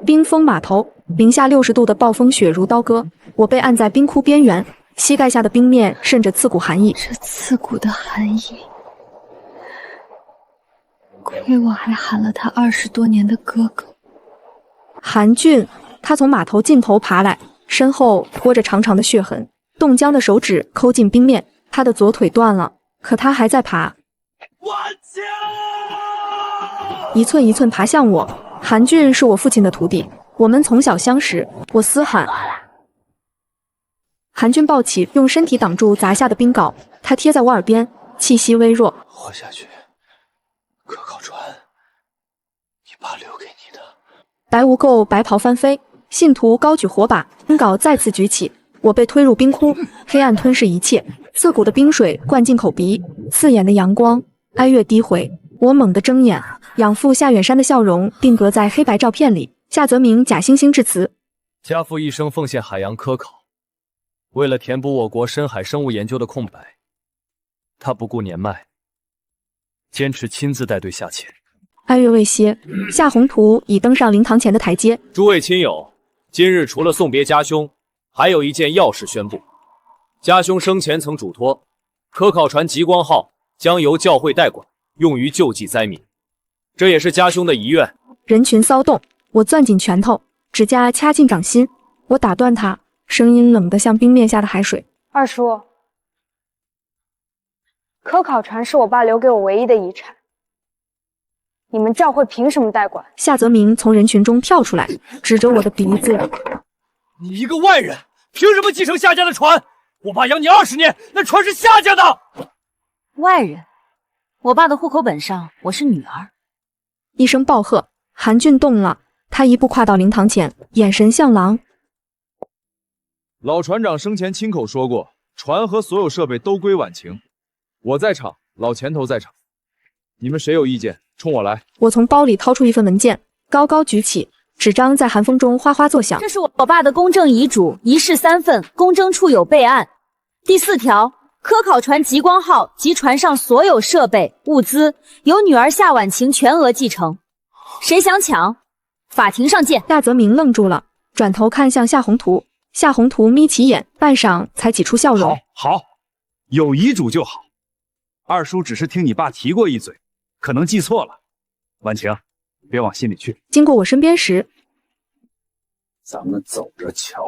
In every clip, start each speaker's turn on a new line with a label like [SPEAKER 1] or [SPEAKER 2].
[SPEAKER 1] 冰封码头，零下60度的暴风雪如刀割，我被按在冰窟边缘，膝盖下的冰面渗着刺骨寒意。
[SPEAKER 2] 这刺骨的寒意，亏我还喊了他20多年的哥哥。
[SPEAKER 1] 韩俊，他从码头尽头爬来，身后拖着长长的血痕，冻僵的手指抠进冰面，他的左腿断了，可他还在爬，一寸一寸爬向我。韩俊是我父亲的徒弟，我们从小相识。我嘶喊，韩俊抱起，用身体挡住砸下的冰镐，他贴在我耳边，气息微弱。
[SPEAKER 3] 活下去，可靠船，你爸留给你的。
[SPEAKER 1] 白无垢白袍翻飞，信徒高举火把，冰镐再次举起，我被推入冰窟，黑暗吞噬一切，刺骨的冰水灌进口鼻，刺眼的阳光，哀乐低回。我猛地睁眼，养父夏远山的笑容定格在黑白照片里。夏泽明假惺惺致辞：
[SPEAKER 4] 家父一生奉献海洋科考，为了填补我国深海生物研究的空白，他不顾年迈，坚持亲自带队下潜。
[SPEAKER 1] 哀乐未歇，夏宏图已登上灵堂前的台阶。
[SPEAKER 4] 诸位亲友，今日除了送别家兄，还有一件要事宣布。家兄生前曾嘱托，科考船极光号将由教会代管，用于救济灾民，这也是家兄的遗愿。
[SPEAKER 1] 人群骚动，我攥紧拳头，指甲掐进掌心。我打断他，声音冷得像冰面下的海水。
[SPEAKER 5] 二叔，科考船是我爸留给我唯一的遗产，你们教会凭什么代管？
[SPEAKER 1] 夏泽明从人群中跳出来，指着我的鼻子：
[SPEAKER 4] 你一个外人，凭什么继承夏家的船？我爸养你20年，那船是夏家的。
[SPEAKER 6] 外人？我爸的户口本上我是女儿。
[SPEAKER 1] 一声暴喝，韩俊动了，他一步跨到灵堂前，眼神像狼。
[SPEAKER 7] 老船长生前亲口说过，船和所有设备都归晚晴。我在场，老钱头在场，你们谁有意见，冲我来。
[SPEAKER 1] 我从包里掏出一份文件，高高举起，纸张在寒风中哗哗作响。
[SPEAKER 6] 这是我爸的公证遗嘱，一式3份，公证处有备案。第4条，科考船极光号及船上所有设备物资由女儿夏婉晴全额继承，谁想抢，法庭上见。
[SPEAKER 1] 夏泽明愣住了，转头看向夏宏图。夏宏图眯起眼，半晌才挤出笑容。
[SPEAKER 8] 好，有遗嘱就好。二叔只是听你爸提过一嘴，可能记错了。婉晴，别往心里去。
[SPEAKER 1] 经过我身边时，
[SPEAKER 8] 咱们走着瞧。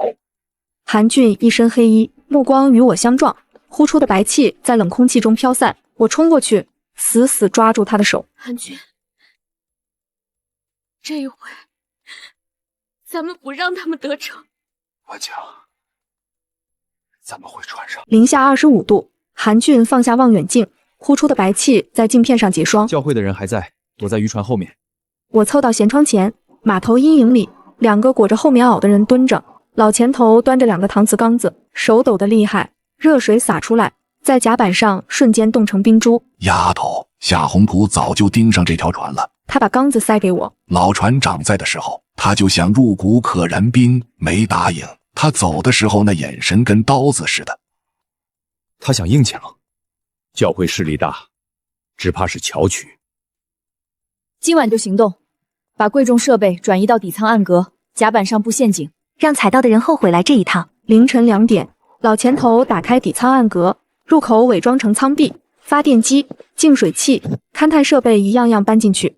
[SPEAKER 1] 韩俊一身黑衣，目光与我相撞，呼出的白气在冷空气中飘散。我冲过去，死死抓住他的手。
[SPEAKER 2] 韩俊，这一回，咱们不让他们得逞。
[SPEAKER 8] 婉晴，咱们回船上。
[SPEAKER 1] 零下25度，韩俊放下望远镜，呼出的白气在镜片上结霜。
[SPEAKER 7] 教会的人还在，躲在渔船后面。
[SPEAKER 1] 我凑到舷窗前，码头阴影里，2个裹着厚棉袄的人蹲着，老前头端着2个搪瓷缸子，手抖得厉害，热水洒出来，在甲板上瞬间冻成冰珠。
[SPEAKER 9] 丫头，夏宏图早就盯上这条船了。
[SPEAKER 1] 他把缸子塞给我。
[SPEAKER 9] 老船长在的时候，他就想入股可燃冰，没答应。他走的时候那眼神跟刀子似的。
[SPEAKER 8] 他想硬抢，教会势力大，只怕是巧取。
[SPEAKER 6] 今晚就行动，把贵重设备转移到底舱暗格，甲板上布陷阱，
[SPEAKER 10] 让踩到的人后悔来这一趟。
[SPEAKER 1] 凌晨2点，老前头打开底舱暗格，入口伪装成舱壁，发电机、净水器、勘探设备一样样搬进去。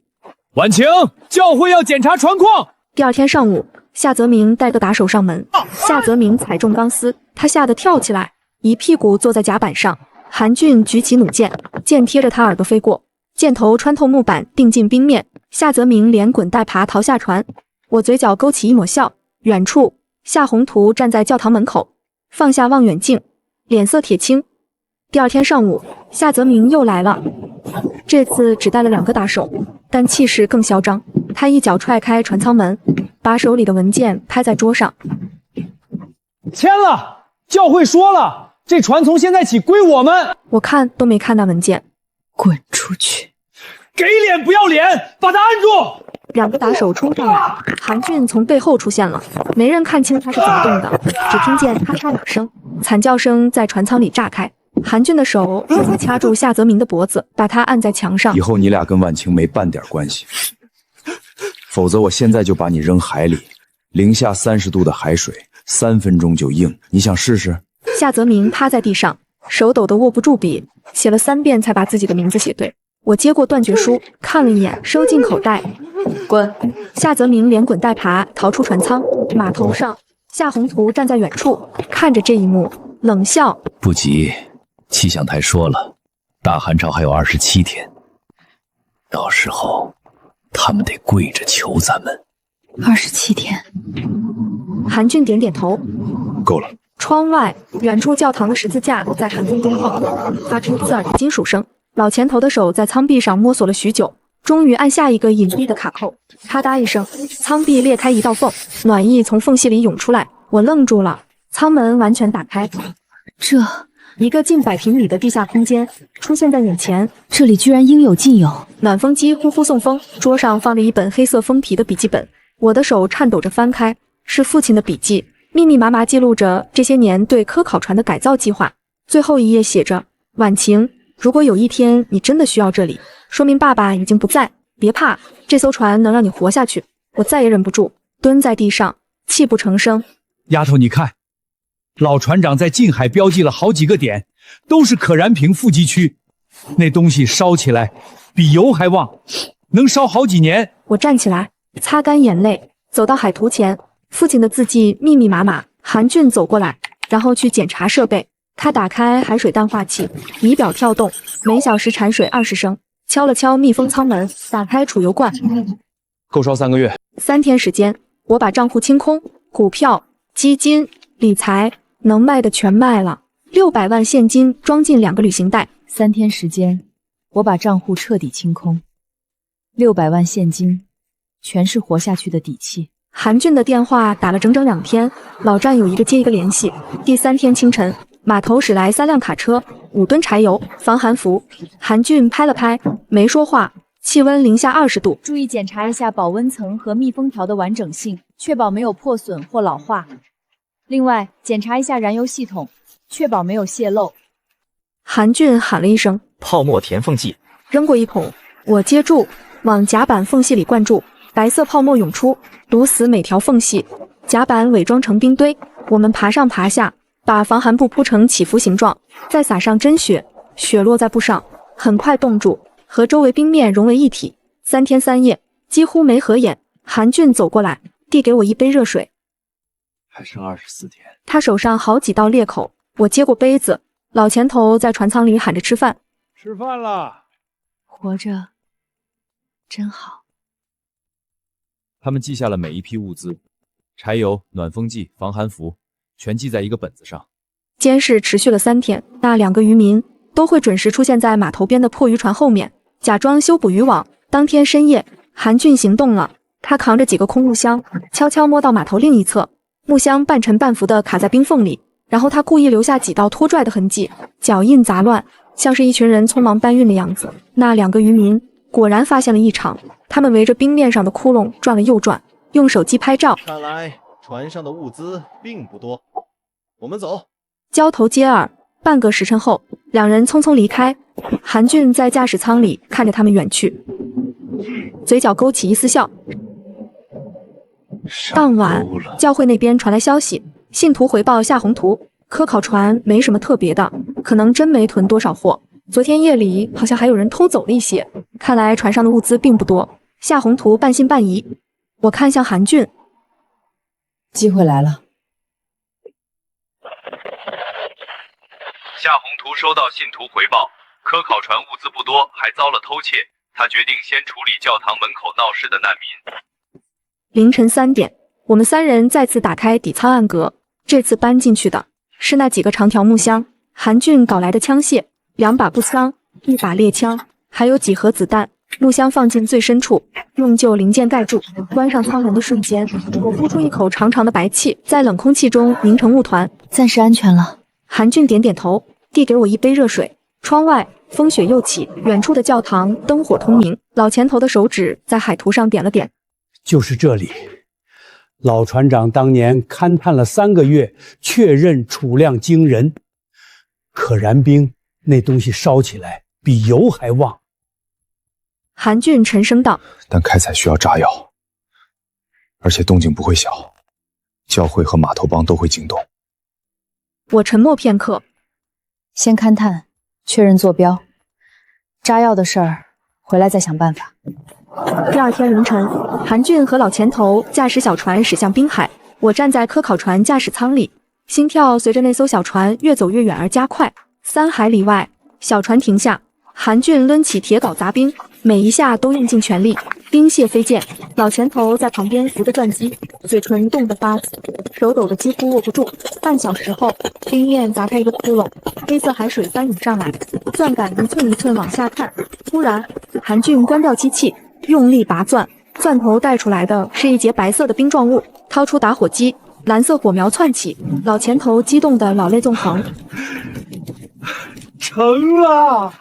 [SPEAKER 4] 婉晴，教会要检查船况。
[SPEAKER 1] 第2天上午，夏泽明带个打手上门。夏泽明踩中钢丝，他吓得跳起来，一屁股坐在甲板上。韩俊举起弩箭，箭贴着他耳朵飞过，箭头穿透木板，钉进冰面。夏泽明连滚带爬逃下船。我嘴角勾起一抹笑。远处，夏宏图站在教堂门口，放下望远镜，脸色铁青。第2天上午，夏泽明又来了，这次只带了2个打手，但气势更嚣张。他一脚踹开船舱门，把手里的文件拍在桌上。
[SPEAKER 4] 签了，教会说了，这船从现在起归我们。
[SPEAKER 1] 我看都没看那文件。
[SPEAKER 6] 滚出去！
[SPEAKER 4] 给脸不要脸，把他按住
[SPEAKER 1] ！2个打手冲上来，韩俊从背后出现了，没人看清他是怎么动的，只听见咔嚓2声，惨叫声在船舱里炸开。韩俊的手已经掐住夏泽明的脖子，把他按在墙上。
[SPEAKER 8] 以后你俩跟婉晴没半点关系，否则我现在就把你扔海里。
[SPEAKER 7] 零下30度的海水，3分钟就硬，你想试试？
[SPEAKER 1] 夏泽明趴在地上，手抖得握不住笔，写了3遍才把自己的名字写对。我接过断诀书，看了一眼，收进口袋。滚！夏泽明连滚带爬逃出船舱。码头上，夏宏图站在远处，看着这一幕，冷笑：
[SPEAKER 3] 不急，气象台说了，大寒潮还有27天，到时候他们得跪着求咱们。
[SPEAKER 10] 27天。
[SPEAKER 1] 韩俊点点头。
[SPEAKER 7] 够了。
[SPEAKER 1] 窗外，远处教堂的十字架在寒风中晃动，发出刺耳的金属声。老钱头的手在舱壁上摸索了许久，终于按下一个隐蔽的卡扣，咔嗒一声，舱壁裂开一道缝，暖意从缝隙里涌出来。我愣住了，舱门完全打开，一个近100平米的地下空间出现在眼前，
[SPEAKER 6] 这里居然应有尽有。
[SPEAKER 1] 暖风机呼呼送风，桌上放着一本黑色封皮的笔记本，我的手颤抖着翻开，是父亲的笔记，密密麻麻记录着这些年对科考船的改造计划。最后一页写着：婉晴，如果有一天你真的需要这里，说明爸爸已经不在，别怕，这艘船能让你活下去。我再也忍不住，蹲在地上，泣不成声。
[SPEAKER 8] 丫头，你看，老船长在近海标记了好几个点，都是可燃瓶富集区，那东西烧起来比油还旺，能烧好几年。
[SPEAKER 1] 我站起来，擦干眼泪，走到海图前，父亲的字迹密密麻麻。韩俊走过来，然后去检查设备。他打开海水淡化器，仪表跳动，每小时产水20升，敲了敲密封舱门，打开储油罐。
[SPEAKER 7] 够烧3个月。
[SPEAKER 1] 3天时间，我把账户清空，股票、基金、理财能卖的全卖了，600万现金装进2个旅行袋。
[SPEAKER 6] 3天时间，我把账户彻底清空，600万现金，全是活下去的底气。
[SPEAKER 1] 韩俊的电话打了整整2天，老战友一个接一个联系。第3天清晨，码头驶来3辆卡车，5吨柴油，防寒服。韩俊拍了拍，没说话。气温零下20度，
[SPEAKER 6] 注意检查一下保温层和密封条的完整性，确保没有破损或老化。另外，检查一下燃油系统，确保没有泄漏。
[SPEAKER 1] 韩俊喊了一声：“
[SPEAKER 3] 泡沫填缝剂。”
[SPEAKER 1] 扔过一桶，我接住，往甲板缝隙里灌注，白色泡沫涌出，堵死每条缝隙。甲板伪装成冰堆，我们爬上爬下，把防寒布铺成起伏形状，再撒上真雪，雪落在布上，很快冻住，和周围冰面融为一体。3天3夜，几乎没合眼。韩俊走过来，递给我一杯热水。
[SPEAKER 3] 还剩24天。
[SPEAKER 1] 他手上好几道裂口，我接过杯子。老钱头在船舱里喊着吃饭。
[SPEAKER 8] 吃饭了。
[SPEAKER 10] 活着真好。
[SPEAKER 7] 他们记下了每一批物资，柴油、暖风剂、防寒服，全记在一个本子上。
[SPEAKER 1] 监视持续了3天，那2个渔民都会准时出现在码头边的破渔船后面，假装修补渔网。当天深夜，韩俊行动了，他扛着几个空木箱，悄悄摸到码头另一侧，木箱半沉半浮地卡在冰缝里，然后他故意留下几道拖拽的痕迹，脚印杂乱，像是一群人匆忙搬运的样子。那2个渔民果然发现了异常，他们围着冰面上的窟窿转了又转，用手机拍照。
[SPEAKER 11] 看来船上的物资并不多，我们走。
[SPEAKER 1] 交头接耳，半个时辰后，2人匆匆离开。韩俊在驾驶舱里看着他们远去，嘴角勾起一丝笑。当晚，教会那边传来消息，信徒回报夏宏图，科考船没什么特别的，可能真没囤多少货。昨天夜里好像还有人偷走了一些，看来船上的物资并不多。夏宏图半信半疑，我看向韩俊，
[SPEAKER 6] 机会来了。
[SPEAKER 12] 夏宏图收到信徒回报，科考船物资不多，还遭了偷窃。他决定先处理教堂门口闹事的难民。
[SPEAKER 1] 凌晨3点，我们3人再次打开底舱暗格，这次搬进去的是那几个长条木箱，韩俊搞来的枪械，2把步枪，1把猎枪，还有几盒子弹。木箱放进最深处，用旧零件盖住。关上舱门的瞬间，我呼出一口长长的白气，在冷空气中凝成雾团。
[SPEAKER 10] 暂时安全了。
[SPEAKER 1] 韩俊点点头，递给我一杯热水。窗外风雪又起，远处的教堂灯火通明。老钱头的手指在海图上点了点，
[SPEAKER 13] 就是这里。老船长当年勘探了3个月，确认储量惊人。可燃冰那东西烧起来比油还旺。
[SPEAKER 1] 韩俊沉声道：“
[SPEAKER 7] 但开采需要炸药，而且动静不会小。
[SPEAKER 3] 教会和码头帮都会惊动。
[SPEAKER 1] 我沉默片刻，
[SPEAKER 6] 先勘探，确认坐标，炸药的事儿回来再想办法。
[SPEAKER 1] 第二天凌晨，韩俊和老钱头驾驶小船驶向滨海，我站在科考船驾驶舱里，心跳随着那艘小船越走越远而加快。3海里外，小船停下，韩俊抡起铁镐砸冰，每一下都用尽全力，冰屑飞溅。老钱头在旁边扶着转机，嘴唇冻得发紫，手抖得几乎握不住。半小时后，冰面砸开一个窟窿，黑色海水翻涌上来，钻杆一寸一寸往下探。突然，韩俊关掉机器，用力拔钻，钻头带出来的是一截白色的冰状物，掏出打火机，蓝色火苗窜起，老钱头激动得老泪纵横。
[SPEAKER 13] 成了！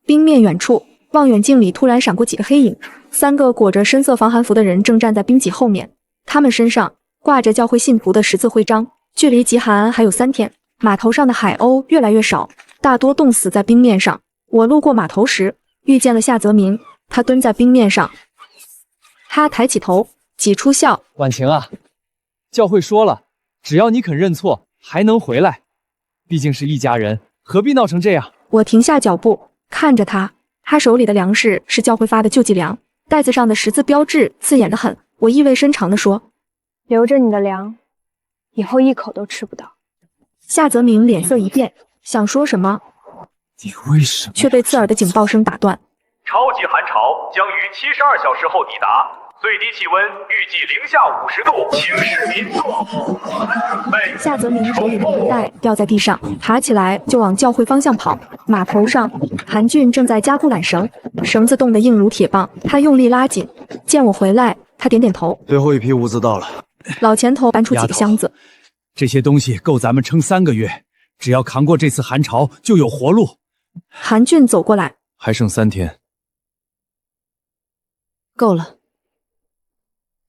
[SPEAKER 1] 冰面远处，望远镜里突然闪过几个黑影，3个裹着深色防寒服的人正站在冰脊后面，他们身上挂着教会信徒的十字徽章。距离极寒还有3天，码头上的海鸥越来越少，大多冻死在冰面上。我路过码头时，遇见了夏泽明，他蹲在冰面上，他抬起头，挤出笑：“
[SPEAKER 7] 婉晴啊，教会说了，只要你肯认错，还能回来。毕竟是一家人，何必闹成这样？”
[SPEAKER 1] 我停下脚步，看着他，他手里的粮食是教会发的救济粮，袋子上的十字标志刺眼得很。我意味深长地说：“
[SPEAKER 5] 留着你的粮，以后一口都吃不到。”
[SPEAKER 1] 夏泽明脸色一变，想说什么，
[SPEAKER 7] 你为什么？
[SPEAKER 1] 却被刺耳的警报声打断。
[SPEAKER 12] 超级寒潮将于72小时后抵达，最低气温预计零下50度，请市民做好准备。
[SPEAKER 1] 夏泽明手里的皮带掉在地上，爬起来就往教会方向跑。码头上，韩俊正在加固缆绳，绳子冻得硬如铁棒，他用力拉紧。见我回来，他点点头。
[SPEAKER 11] 最后一批物资到了。
[SPEAKER 1] 老钱头搬出几个箱子，
[SPEAKER 8] 这些东西够咱们撑3个月，只要扛过这次寒潮，就有活路。
[SPEAKER 1] 韩俊走过来，
[SPEAKER 7] 还剩3天。
[SPEAKER 6] 够了。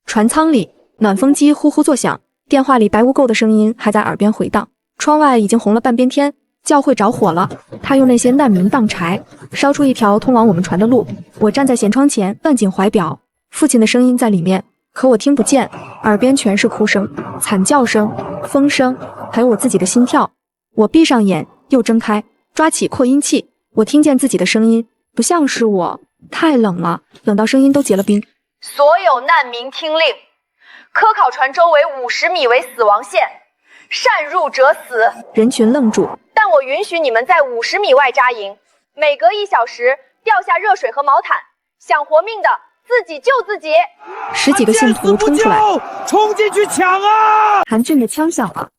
[SPEAKER 1] 船舱里，暖风机呼呼作响，电话里白污垢的声音还在耳边回荡。窗外已经红了半边天，教会着火了。他用那些难民当柴，烧出一条通往我们船的路。我站在舷窗前，攥紧怀表，父亲的声音在里面，可我听不见，耳边全是哭声、惨叫声、风声，还有我自己的心跳。我闭上眼，又睁开，抓起扩音器，我听见自己的声音，不像是我，太冷了，冷到声音都结了冰。
[SPEAKER 6] 所有难民听令，科考船周围50米为死亡线，擅入者死。
[SPEAKER 1] 人群愣住，
[SPEAKER 6] 但我允许你们在50米外扎营，每隔1小时掉下热水和毛毯，想活命的自己救自己。
[SPEAKER 1] 10几个信徒冲出来，
[SPEAKER 13] 冲进去抢啊！
[SPEAKER 1] 韩俊的枪响了，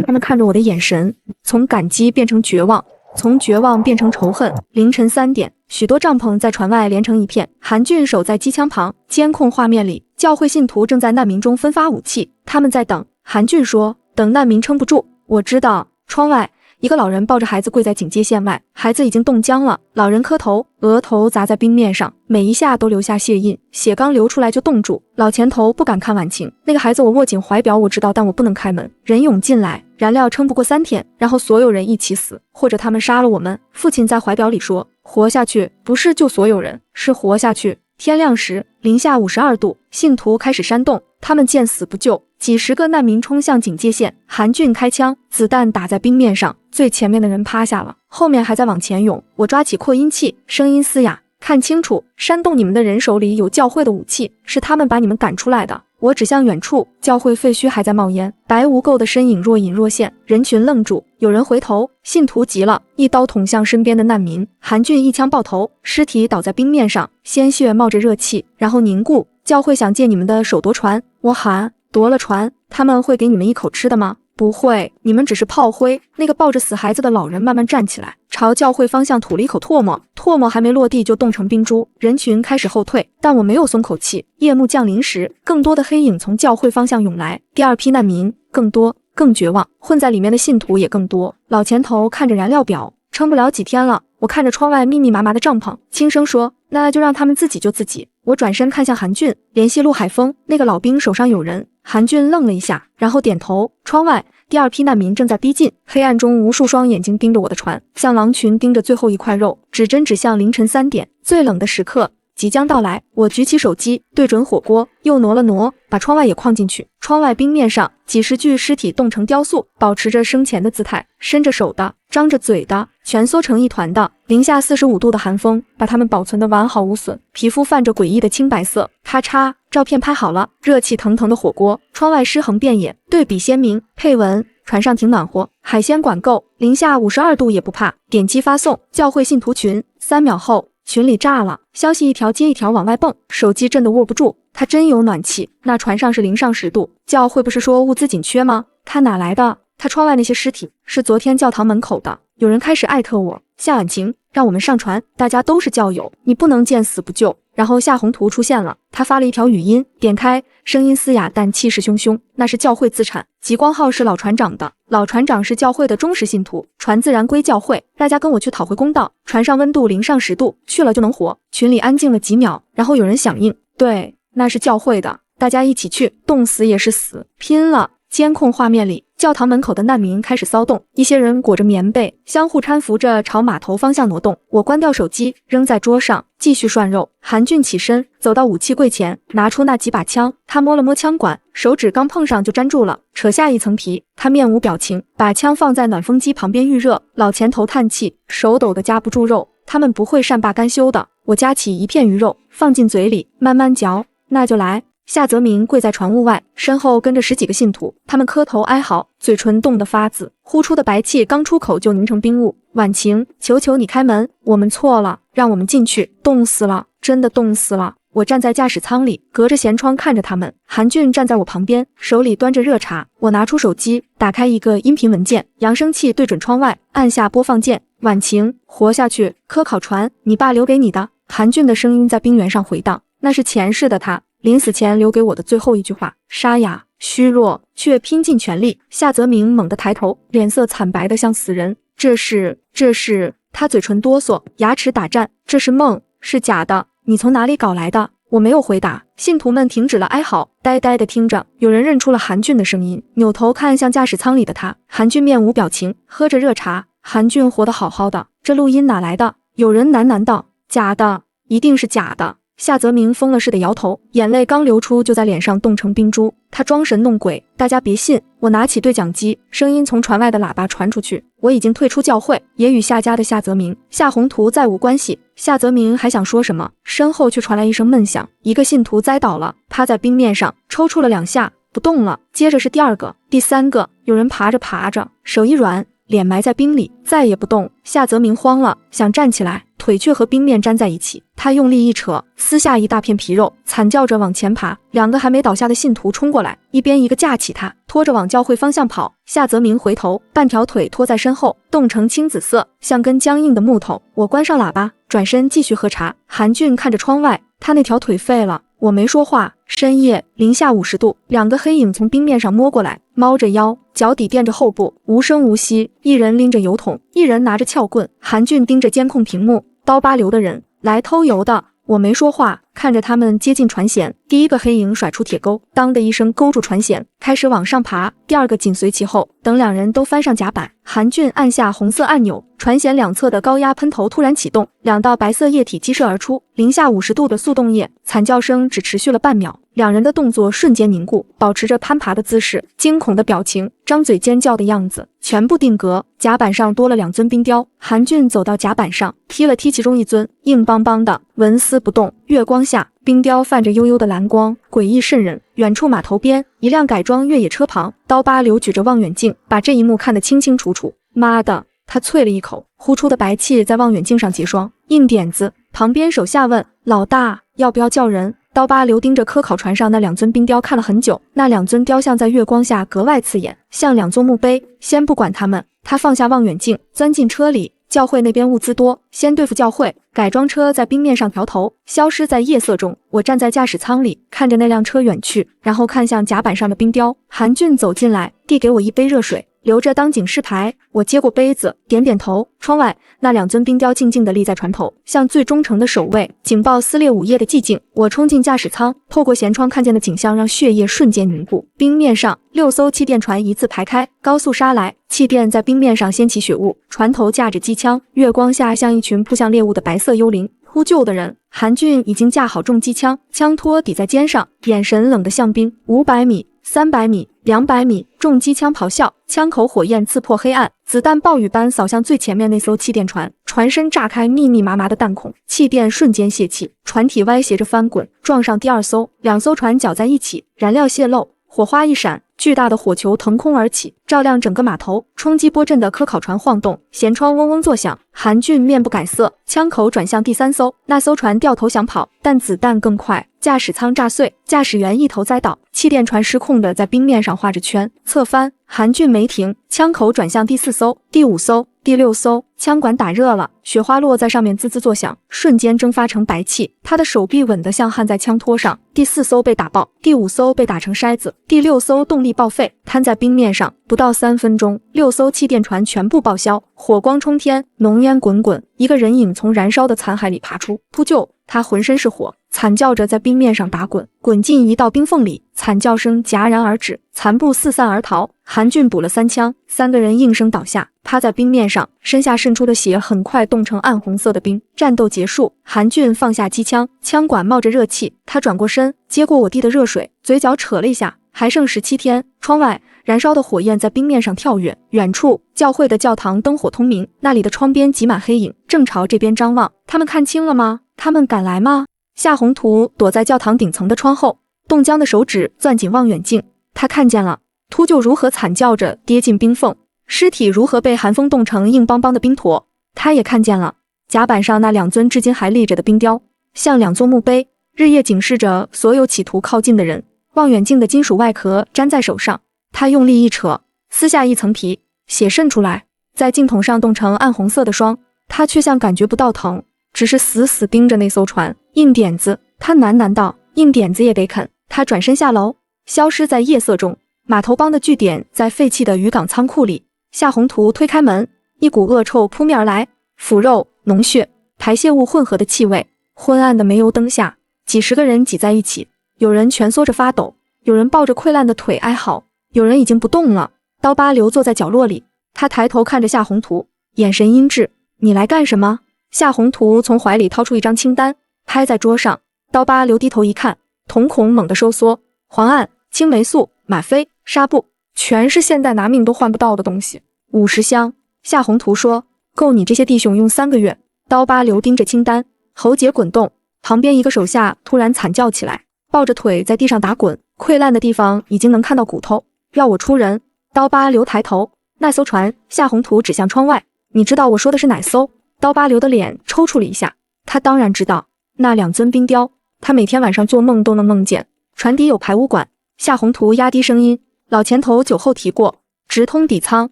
[SPEAKER 1] 他们看着我的眼神从感激变成绝望，从绝望变成仇恨。凌晨3点，许多帐篷在船外连成一片。韩俊守在机枪旁，监控画面里，教会信徒正在难民中分发武器，他们在等。韩俊说：“等难民撑不住。”我知道，窗外一个老人抱着孩子跪在警戒线外，孩子已经冻僵了。老人磕头，额头砸在冰面上，每一下都留下血印，血刚流出来就冻住。老钱头不敢看婉晴，那个孩子我握紧怀表，我知道，但我不能开门。人涌进来，燃料撑不过3天，然后所有人一起死，或者他们杀了我们。父亲在怀表里说：“活下去不是救所有人，是活下去。”天亮时，零下52度，信徒开始煽动，他们见死不救。几十个难民冲向警戒线，韩俊开枪，子弹打在冰面上，最前面的人趴下了，后面还在往前涌。我抓起扩音器，声音嘶哑：“看清楚，煽动你们的人手里有教会的武器，是他们把你们赶出来的。”我指向远处，教会废墟还在冒烟，白无垢的身影若隐若现。人群愣住，有人回头，信徒急了，一刀捅向身边的难民。韩俊一枪爆头，尸体倒在冰面上，鲜血冒着热气，然后凝固。教会想借你们的手夺船，我喊：“夺了船，他们会给你们一口吃的吗？不会，你们只是炮灰。”那个抱着死孩子的老人慢慢站起来，朝教会方向吐了一口唾沫，唾沫还没落地就冻成冰珠。人群开始后退，但我没有松口气。夜幕降临时，更多的黑影从教会方向涌来，第二批难民更多更绝望，混在里面的信徒也更多。老钱头看着燃料表，撑不了几天了。我看着窗外密密麻麻的帐篷，轻声说：“那就让他们自己救自己。”我转身看向韩俊，联系陆海峰，那个老兵手上有人。韩俊愣了一下，然后点头。窗外，第二批难民正在逼近，黑暗中无数双眼睛盯着我的船，像狼群盯着最后一块肉。指针指向凌晨3点，最冷的时刻，即将到来。我举起手机，对准火锅，又挪了挪，把窗外也框进去。窗外冰面上，几十具尸体冻成雕塑，保持着生前的姿态，伸着手的，张着嘴的，蜷缩成一团的。零下45度的寒风把它们保存得完好无损，皮肤泛着诡异的青白色。咔嚓，照片拍好了，热气腾腾的火锅，窗外尸横遍野，对比鲜明。配文：船上挺暖和，海鲜管够，零下52度也不怕。点击发送，教会信徒群。3秒后，群里炸了，消息一条接一条往外蹦，手机震得握不住。它真有暖气，那船上是0上10度，教会不是说物资紧缺吗？看哪来的？他窗外那些尸体是昨天教堂门口的。有人开始艾特我，夏婉晴，让我们上船，大家都是教友，你不能见死不救。然后夏宏图出现了，他发了一条语音，点开，声音嘶哑但气势汹汹，那是教会资产。极光号是老船长的，老船长是教会的忠实信徒，船自然归教会，大家跟我去讨回公道。船上温度0上10度，去了就能活。群里安静了几秒，然后有人响应，对，那是教会的，大家一起去，冻死也是死，拼了。监控画面里，教堂门口的难民开始骚动，一些人裹着棉被，相互搀扶着朝码头方向挪动。我关掉手机，扔在桌上，继续涮肉。韩俊起身，走到武器柜前，拿出那几把枪。他摸了摸枪管，手指刚碰上就粘住了，扯下一层皮。他面无表情，把枪放在暖风机旁边预热。老前头叹气，手抖得夹不住肉。他们不会善罢甘休的。我夹起一片鱼肉，放进嘴里，慢慢嚼。那就来。夏泽明跪在船坞外，身后跟着10几个信徒，他们磕头哀嚎，嘴唇冻得发紫，呼出的白气刚出口就凝成冰雾。婉晴，求求你开门，我们错了，让我们进去，冻死了，真的冻死了。我站在驾驶舱里，隔着舷窗看着他们。韩俊站在我旁边，手里端着热茶。我拿出手机，打开一个音频文件，扬声器对准窗外，按下播放键。婉晴，活下去，科考船，你爸留给你的。韩俊的声音在冰原上回荡，那是前世的他临死前留给我的最后一句话，沙哑、虚弱，却拼尽全力。夏泽明猛地抬头，脸色惨白得像死人。这是，他嘴唇哆嗦，牙齿打颤。这是梦，是假的，你从哪里搞来的？我没有回答。信徒们停止了哀嚎，呆呆地听着。有人认出了韩俊的声音，扭头看向驾驶舱里的他。韩俊面无表情，喝着热茶。韩俊活得好好的，这录音哪来的？有人喃喃道，假的，一定是假的。夏泽明疯了似的摇头，眼泪刚流出就在脸上冻成冰珠。他装神弄鬼，大家别信。我拿起对讲机，声音从船外的喇叭传出去。我已经退出教会，也与夏家的夏泽明、夏宏图再无关系。夏泽明还想说什么，身后却传来一声闷响，一个信徒栽倒了，趴在冰面上，抽搐了2下，不动了。接着是第2个、第3个，有人爬着，手一软，脸埋在冰里，再也不动。夏泽明慌了，想站起来，腿却和冰面粘在一起。他用力一扯，撕下一大片皮肉，惨叫着往前爬。2个还没倒下的信徒冲过来，一边一个架起他，拖着往教会方向跑。夏泽明回头，半条腿拖在身后，冻成青紫色，像根僵硬的木头。我关上喇叭，转身继续喝茶。韩俊看着窗外，他那条腿废了。我没说话。深夜零下50度，2个黑影从冰面上摸过来，猫着腰，脚底垫着后部，无声无息。一人拎着油桶，一人拿着撬棍。韩俊盯着监控屏幕，刀疤流的人来偷油的。我没说话，看着他们接近船舷。第1个黑影甩出铁钩，当的一声勾住船舷，开始往上爬。第2个紧随其后。等2人都翻上甲板，韩俊按下红色按钮，船舷2侧的高压喷头突然启动，2道白色液体激射而出。零下50度的速冻液，惨叫声只持续了半秒。2人的动作瞬间凝固，保持着攀爬的姿势，惊恐的表情，张嘴尖叫的样子，全部定格。甲板上多了2尊冰雕。韩俊走到甲板上，踢了踢其中一尊，硬邦邦的，纹丝不动。月光下，冰雕泛着悠悠的蓝光，诡异渗人。远处码头边，一辆改装越野车旁，刀疤流举着望远镜，把这一幕看得清清楚楚。妈的！他啐了一口，呼出的白气在望远镜上结霜。硬点子。旁边手下问老大要不要叫人。刀疤流盯着科考船上那2尊冰雕看了很久，那2尊雕像在月光下格外刺眼，像2座墓碑。先不管他们，他放下望远镜，钻进车里。教会那边物资多，先对付教会。改装车在冰面上调头，消失在夜色中。我站在驾驶舱里，看着那辆车远去，然后看向甲板上的冰雕。韩俊走进来，递给我一杯热水，留着当警示牌。我接过杯子，点点头。窗外那2尊冰雕静静地立在船头，像最忠诚的守卫。警报撕裂午夜的寂静。我冲进驾驶舱，透过舷窗看见的景象让血液瞬间凝固。冰面上6艘气垫船一字排开，高速杀来，气垫在冰面上掀起雪雾，船头架着机枪，月光下像一群扑向猎物的白色幽灵。呼救的人。韩俊已经架好重机枪，枪托抵在肩上，眼神冷得像冰。500米、300米、200米，重机枪咆哮，枪口火焰刺破黑暗，子弹暴雨般扫向最前面那艘气垫船，船身炸开密密麻麻的弹孔，气垫瞬间泄气，船体歪斜着翻滚，撞上第二艘，2艘船搅在一起，燃料泄漏，火花一闪，巨大的火球腾空而起，照亮整个码头。冲击波阵的科考船晃动，舷窗嗡嗡作响。韩俊面不改色，枪口转向第3艘，那艘船掉头想跑，但子弹更快，驾驶舱炸碎，驾驶员一头栽倒，气垫船失控的在冰面上画着圈，侧翻。韩俊没停，枪口转向第4艘、第5艘、第6艘，枪管打热了，雪花落在上面滋滋作响，瞬间蒸发成白气。他的手臂稳得像焊在枪托上。第4艘被打爆，第5艘被打成筛子，第6艘动力报废，瘫在冰面上。不到3分钟，6艘气垫船全部报销，火光冲天，浓烟滚滚，一个人影从燃烧的残骸里爬出，扑救。他浑身是火，惨叫着在冰面上打滚，滚进一道冰缝里，惨叫声戛然而止，残部四散而逃。韩俊补了3枪，3个人应声倒下，趴在冰面上，身下渗出的血很快冻成暗红色的冰。战斗结束，韩俊放下机枪，枪管冒着热气，他转过身，接过我递的热水，嘴角扯了一下。还剩17天，窗外燃烧的火焰在冰面上跳跃，远处教会的教堂灯火通明，那里的窗边挤满黑影，正朝这边张望。他们看清了吗？他们敢来吗？夏宏图躲在教堂顶层的窗后，冻僵的手指攥紧望远镜，他看见了秃鹫如何惨叫着跌进冰缝，尸体如何被寒风冻成硬邦邦的冰坨。他也看见了甲板上那2尊至今还立着的冰雕，像2座墓碑，日夜警示着所有企图靠近的人。望远镜的金属外壳粘在手上，他用力一扯，撕下一层皮，血渗出来，在镜筒上冻成暗红色的霜。他却像感觉不到疼，只是死死盯着那艘船。硬点子，他喃喃道，硬点子也得啃。他转身下楼，消失在夜色中。码头帮的据点在废弃的渔港仓库里。夏宏图推开门，一股恶臭扑面而来，腐肉、脓血、排泄物混合的气味。昏暗的煤油灯下，几十个人挤在一起，有人蜷缩着发抖，有人抱着溃烂的腿哀嚎，有人已经不动了。刀疤流坐在角落里，他抬头看着夏宏图，眼神阴鸷。你来干什么？夏宏图从怀里掏出一张清单，拍在桌上。刀疤流低头一看，瞳孔猛地收缩，磺胺、青霉素、吗啡、纱布，全是现代拿命都换不到的东西。50箱。夏宏图说，够你这些弟兄用3个月。刀疤流盯着清单，喉结滚动。旁边一个手下突然惨叫起来，抱着腿在地上打滚，溃烂的地方已经能看到骨头。要我出人？刀疤流抬头，那艘船。夏宏图指向窗外，你知道我说的是哪艘？刀疤流的脸抽搐了一下，他当然知道，那2尊冰雕，他每天晚上做梦都能梦见。船底有排污管。夏宏图压低声音，老前头酒后提过，直通底舱，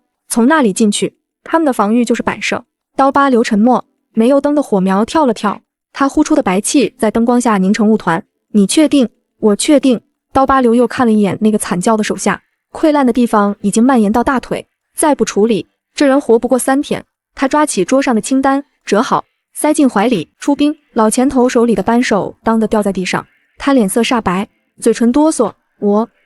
[SPEAKER 1] 从那里进去，他们的防御就是摆设。刀疤流沉默，煤油灯的火苗跳了跳，他呼出的白气在灯光下凝成雾团。你确定？我确定。刀疤流又看了一眼那个惨叫的手下，溃烂的地方已经蔓延到大腿，再不处理，这人活不过3天。他抓起桌上的清单，折好，塞进怀里。出兵。老前头手里的扳手当的掉在地上，他脸色煞白，嘴唇哆嗦。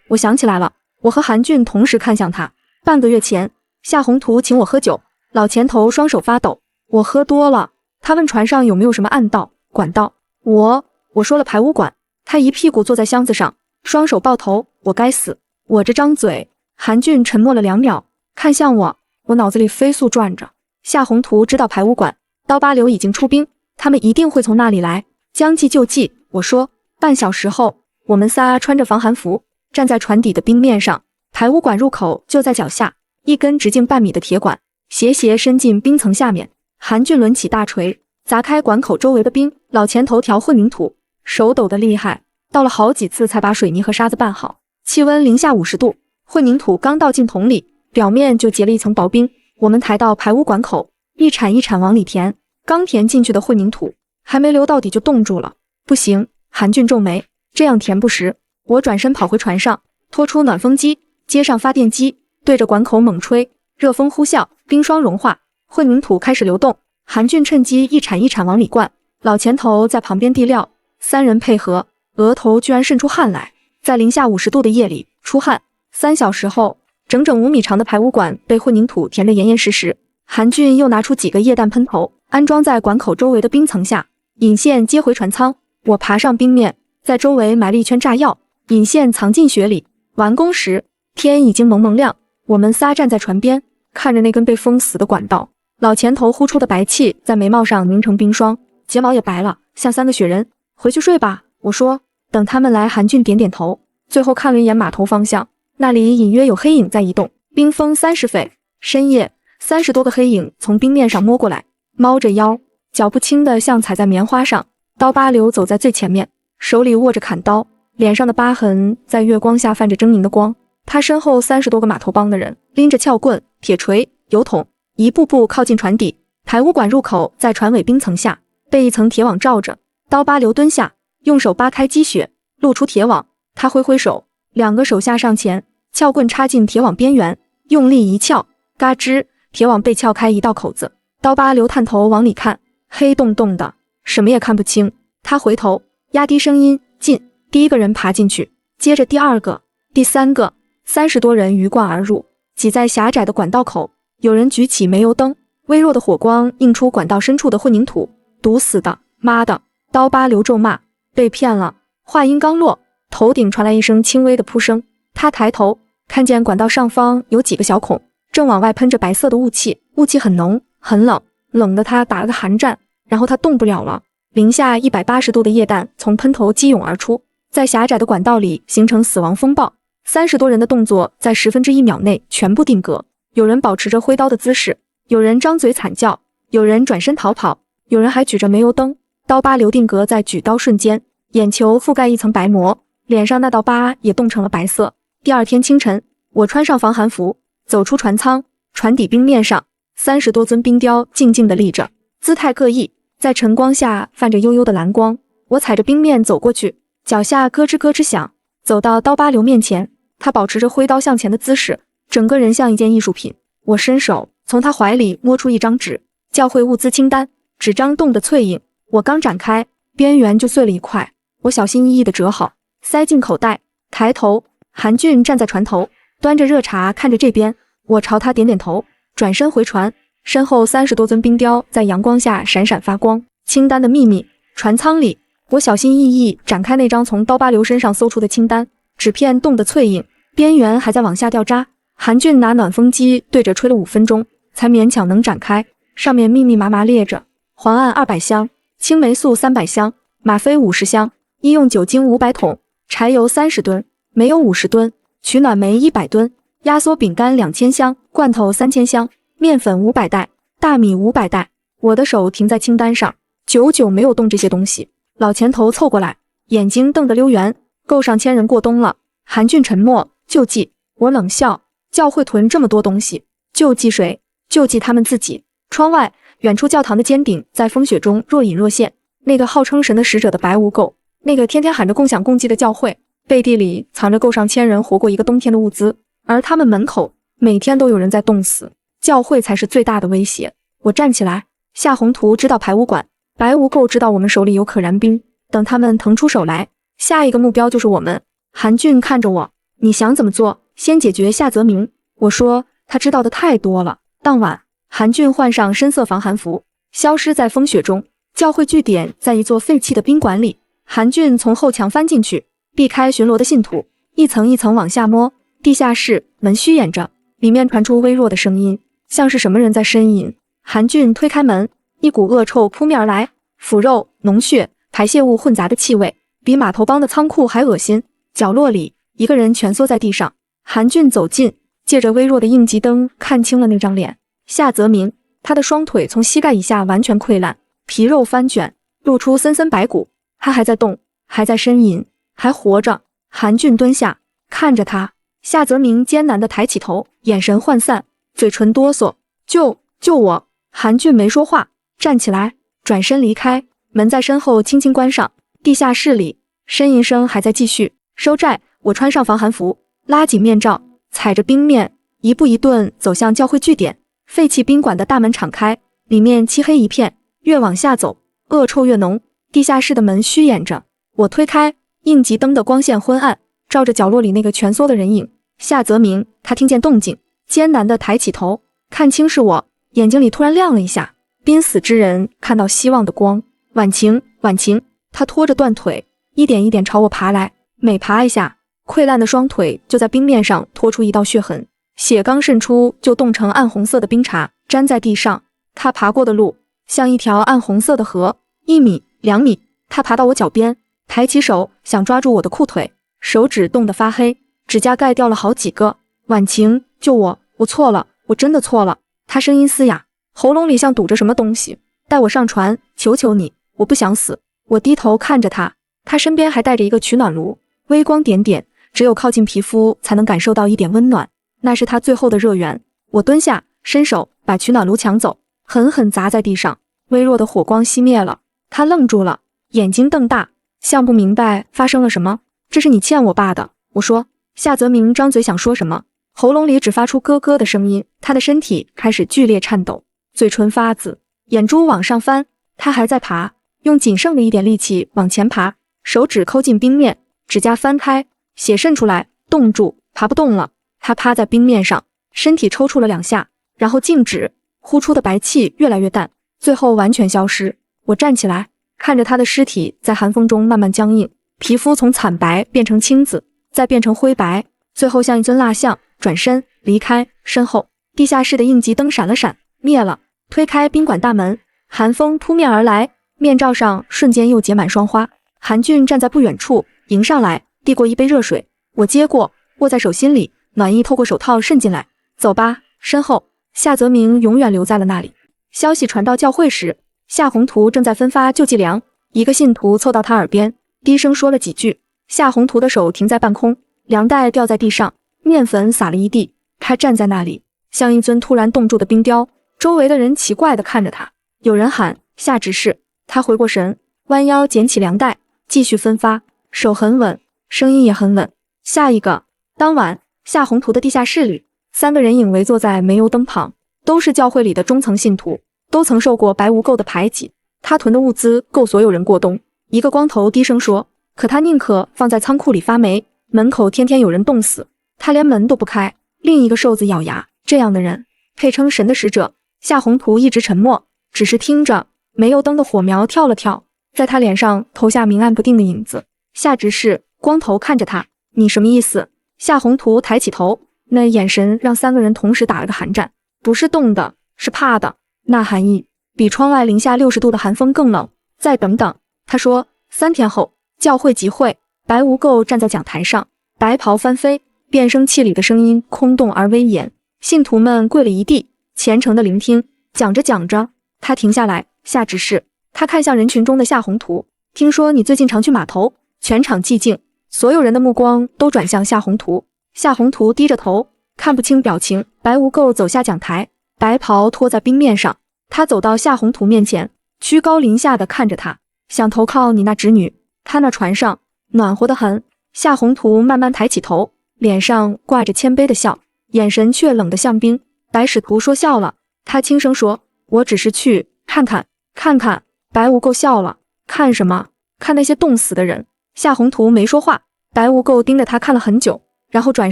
[SPEAKER 1] 我想起来了，我和韩俊同时看向他。半个月前，夏宏图请我喝酒，老前头双手发抖。我喝多了。他问船上有没有什么暗道、管道。我说了排污管。他一屁股坐在箱子上，双手抱头。我该死。我这张嘴。韩俊沉默了2秒，看向我，我脑子里飞速转着。夏宏图知道排污管，刀疤流已经出兵，他们一定会从那里来，将计就计。我说，半小时后，我们仨穿着防寒服，站在船底的冰面上，排污管入口就在脚下，一根直径半米的铁管，斜伸进冰层下面。韩俊抡起大锤，砸开管口周围的冰。老前头调混凝土，手抖得厉害，倒了好几次才把水泥和沙子拌好。气温零下50度，混凝土刚倒进桶里，表面就结了一层薄冰。我们抬到排污管口，一铲一铲往里填。刚填进去的混凝土还没流到底就冻住了。不行，韩俊皱眉，这样填不实。我转身跑回船上，拖出暖风机，接上发电机，对着管口猛吹，热风呼啸，冰霜融化，混凝土开始流动。韩俊趁机一铲一铲往里灌，老前头在旁边递料。3人配合，额头居然渗出汗来。在零下50度的夜里出汗。3小时后，整整5米长的排污管被混凝土填得严严实实。韩俊又拿出几个液氮喷头，安装在管口周围的冰层下。引线接回船舱。我爬上冰面，在周围埋了一圈炸药，引线藏进雪里。完工时，天已经蒙蒙亮。我们仨站在船边，看着那根被封死的管道。老前头呼出的白气在眉毛上凝成冰霜，睫毛也白了，像3个雪人。回去睡吧，我说。等他们来，韩俊点点头，最后看了一眼码头方向，那里隐约有黑影在移动。冰封30斐，深夜，30多个黑影从冰面上摸过来，猫着腰，脚步轻的像踩在棉花上。刀疤流走在最前面，手里握着砍刀，脸上的疤痕在月光下泛着狰狞的光。他身后30多个码头帮的人拎着撬棍、铁锤、油桶，一步步靠近船底。排污管入口在船尾冰层下，被一层铁网罩着。刀疤流蹲下，用手扒开积雪，露出铁网。他挥挥手，2个手下上前，撬棍插进铁网边缘，用力一撬，嘎吱，铁网被撬开一道口子。刀疤流探头往里看，黑洞洞的，什么也看不清。他回头，压低声音，进。第1个人爬进去，接着第2个、第3个，30多人鱼贯而入，挤在狭窄的管道口。有人举起煤油灯，微弱的火光映出管道深处的混凝土。毒死的，妈的！刀疤流咒骂，被骗了。话音刚落，头顶传来一声轻微的扑声。他抬头，看见管道上方有几个小孔，正往外喷着白色的雾气，雾气很浓，很冷，冷得他打了个寒战。然后他动不了了，零下180度的液氮从喷头激涌而出，在狭窄的管道里形成死亡风暴。30多人的动作在1/10秒内全部定格。有人保持着挥刀的姿势，有人张嘴惨叫，有人转身逃跑，有人还举着煤油灯。刀疤流定格在举刀瞬间，眼球覆盖一层白膜，脸上那道疤也冻成了白色。第2天清晨，我穿上防寒服，走出船舱，船底冰面上30多尊冰雕静静地立着，姿态各异，在晨光下泛着悠悠的蓝光。我踩着冰面走过去，脚下咯吱咯吱响，走到刀疤流面前，他保持着挥刀向前的姿势，整个人像一件艺术品。我伸手从他怀里摸出一张纸，教会物资清单，纸张冻得脆硬，我刚展开，边缘就碎了一块。我小心翼翼地折好，塞进口袋，抬头，韩俊站在船头，端着热茶看着这边。我朝他点点头，转身回船，身后30多尊冰雕在阳光下闪闪发光。清单的秘密。船舱里，我小心翼翼展开那张从刀疤流身上搜出的清单，纸片冻得脆硬，边缘还在往下掉渣。韩俊拿暖风机对着吹了5分钟，才勉强能展开。上面密密麻麻列着：磺胺200箱，青霉素300箱，吗啡50箱，医用酒精500桶，柴油30吨，煤油50吨，取暖煤100吨，压缩饼干2000箱，罐头3000箱，面粉500袋，大米500袋。我的手停在清单上，久久没有动这些东西。老前头凑过来，眼睛瞪得溜圆，够上千人过冬了。韩俊沉默，救济。我冷笑，教会囤这么多东西，救济谁？救济他们自己。窗外，远处教堂的尖顶在风雪中若隐若现，那个号称神的使者的白无垢，那个天天喊着共享共济的教会，背地里藏着够上千人活过一个冬天的物资，而他们门口每天都有人在冻死，教会才是最大的威胁。我站起来，夏宏图知道排污管，白无垢知道我们手里有可燃冰，等他们腾出手来，下一个目标就是我们。韩俊看着我，你想怎么做？先解决夏泽明。我说他知道的太多了。当晚，韩俊换上深色防寒服，消失在风雪中。教会据点在一座废弃的宾馆里，韩俊从后墙翻进去，避开巡逻的信徒，一层一层往下摸。地下室门虚掩着，里面传出微弱的声音，像是什么人在呻吟。韩俊推开门，一股恶臭扑面而来，腐肉、脓血、排泄物混杂的气味，比码头帮的仓库还恶心。角落里，一个人蜷缩在地上。韩俊走近，借着微弱的应急灯看清了那张脸，夏泽民。他的双腿从膝盖以下完全溃烂，皮肉翻卷，露出森森白骨。他还在动，还在呻吟，还活着。韩俊蹲下，看着他。夏泽民艰难地抬起头，眼神涣散，嘴唇哆嗦。救我！韩俊没说话，站起来，转身离开。门在身后轻轻关上。地下室里，呻吟声还在继续。收债，我穿上防寒服，拉紧面罩，踩着冰面，一步一顿走向教会据点。废弃宾馆的大门敞开，里面漆黑一片，越往下走，恶臭越浓。地下室的门虚掩着，我推开，应急灯的光线昏暗，照着角落里那个蜷缩的人影。夏泽明，他听见动静，艰难地抬起头，看清是我，眼睛里突然亮了一下。濒死之人看到希望的光，婉晴，婉晴！他拖着断腿，一点一点朝我爬来，每爬一下，溃烂的双腿就在冰面上拖出一道血痕，血刚渗出就冻成暗红色的冰碴，粘在地上。他爬过的路像一条暗红色的河，1米、2米。他爬到我脚边，抬起手想抓住我的裤腿，手指冻得发黑，指甲盖掉了好几个。婉晴，救我！我错了，我真的错了。他声音嘶哑，喉咙里像堵着什么东西。带我上船，求求你，我不想死。我低头看着他，他身边还带着一个取暖炉，微光点点，只有靠近皮肤才能感受到一点温暖，那是他最后的热源。我蹲下，伸手把取暖炉抢走，狠狠砸在地上，微弱的火光熄灭了。他愣住了，眼睛瞪大，像不明白发生了什么。这是你欠我爸的，我说。夏泽明张嘴想说什么，喉咙里只发出咯咯的声音，他的身体开始剧烈颤抖，嘴唇发紫，眼珠往上翻。他还在爬，用仅剩的一点力气往前爬，手指抠进冰面，指甲翻开，血渗出来，冻住，爬不动了。他趴在冰面上，身体抽搐了2下，然后静止，呼出的白气越来越淡，最后完全消失。我站起来，看着他的尸体在寒风中慢慢僵硬，皮肤从惨白变成青紫，再变成灰白，最后像一尊蜡像，转身离开。身后地下室的应急灯闪了闪，灭了。推开宾馆大门，寒风扑面而来，面罩上瞬间又结满霜花。韩俊站在不远处，迎上来，递过一杯热水，我接过，握在手心里，暖意透过手套渗进来。走吧。身后夏泽明永远留在了那里。消息传到教会时，夏宏图正在分发救济粮，一个信徒凑到他耳边，低声说了几句。夏宏图的手停在半空，粮袋掉在地上，面粉撒了一地。他站在那里，像一尊突然冻住的冰雕。周围的人奇怪地看着他，有人喊夏执事。他回过神，弯腰捡起粮袋，继续分发，手很稳，声音也很稳。下一个。当晚，夏宏图的地下室里，3个人影围坐在煤油灯旁，都是教会里的中层信徒，都曾受过白无垢的排挤。他囤的物资够所有人过冬。一个光头低声说，可他宁可放在仓库里发霉，门口天天有人冻死，他连门都不开。另一个瘦子咬牙，这样的人配称神的使者。夏宏图一直沉默，只是听着。煤油灯的火苗跳了跳，在他脸上投下明暗不定的影子。夏执事，光头看着他，你什么意思？夏宏图抬起头，那眼神让3个人同时打了个寒战。不是冻的，是怕的。那寒意比窗外零下60度的寒风更冷。再等等，他说。3天后，教会集会，白无垢站在讲台上，白袍翻飞，变声器里的声音空洞而威严。信徒们跪了一地，虔诚地聆听。讲着讲着，他停下来，夏执事。他看向人群中的夏宏图，听说你最近常去码头。全场寂静，所有人的目光都转向夏宏图。夏宏图低着头，看不清表情。白无垢走下讲台，白袍拖在冰面上。他走到夏宏图面前，居高临下地看着他，想投靠你那侄女。他那船上暖和得很。夏宏图慢慢抬起头，脸上挂着谦卑的笑，眼神却冷得像冰。白使徒说笑了，他轻声说，我只是去看看。看看。白无垢笑了，看什么？看那些冻死的人。夏宏图没说话，白无垢盯着他看了很久，然后转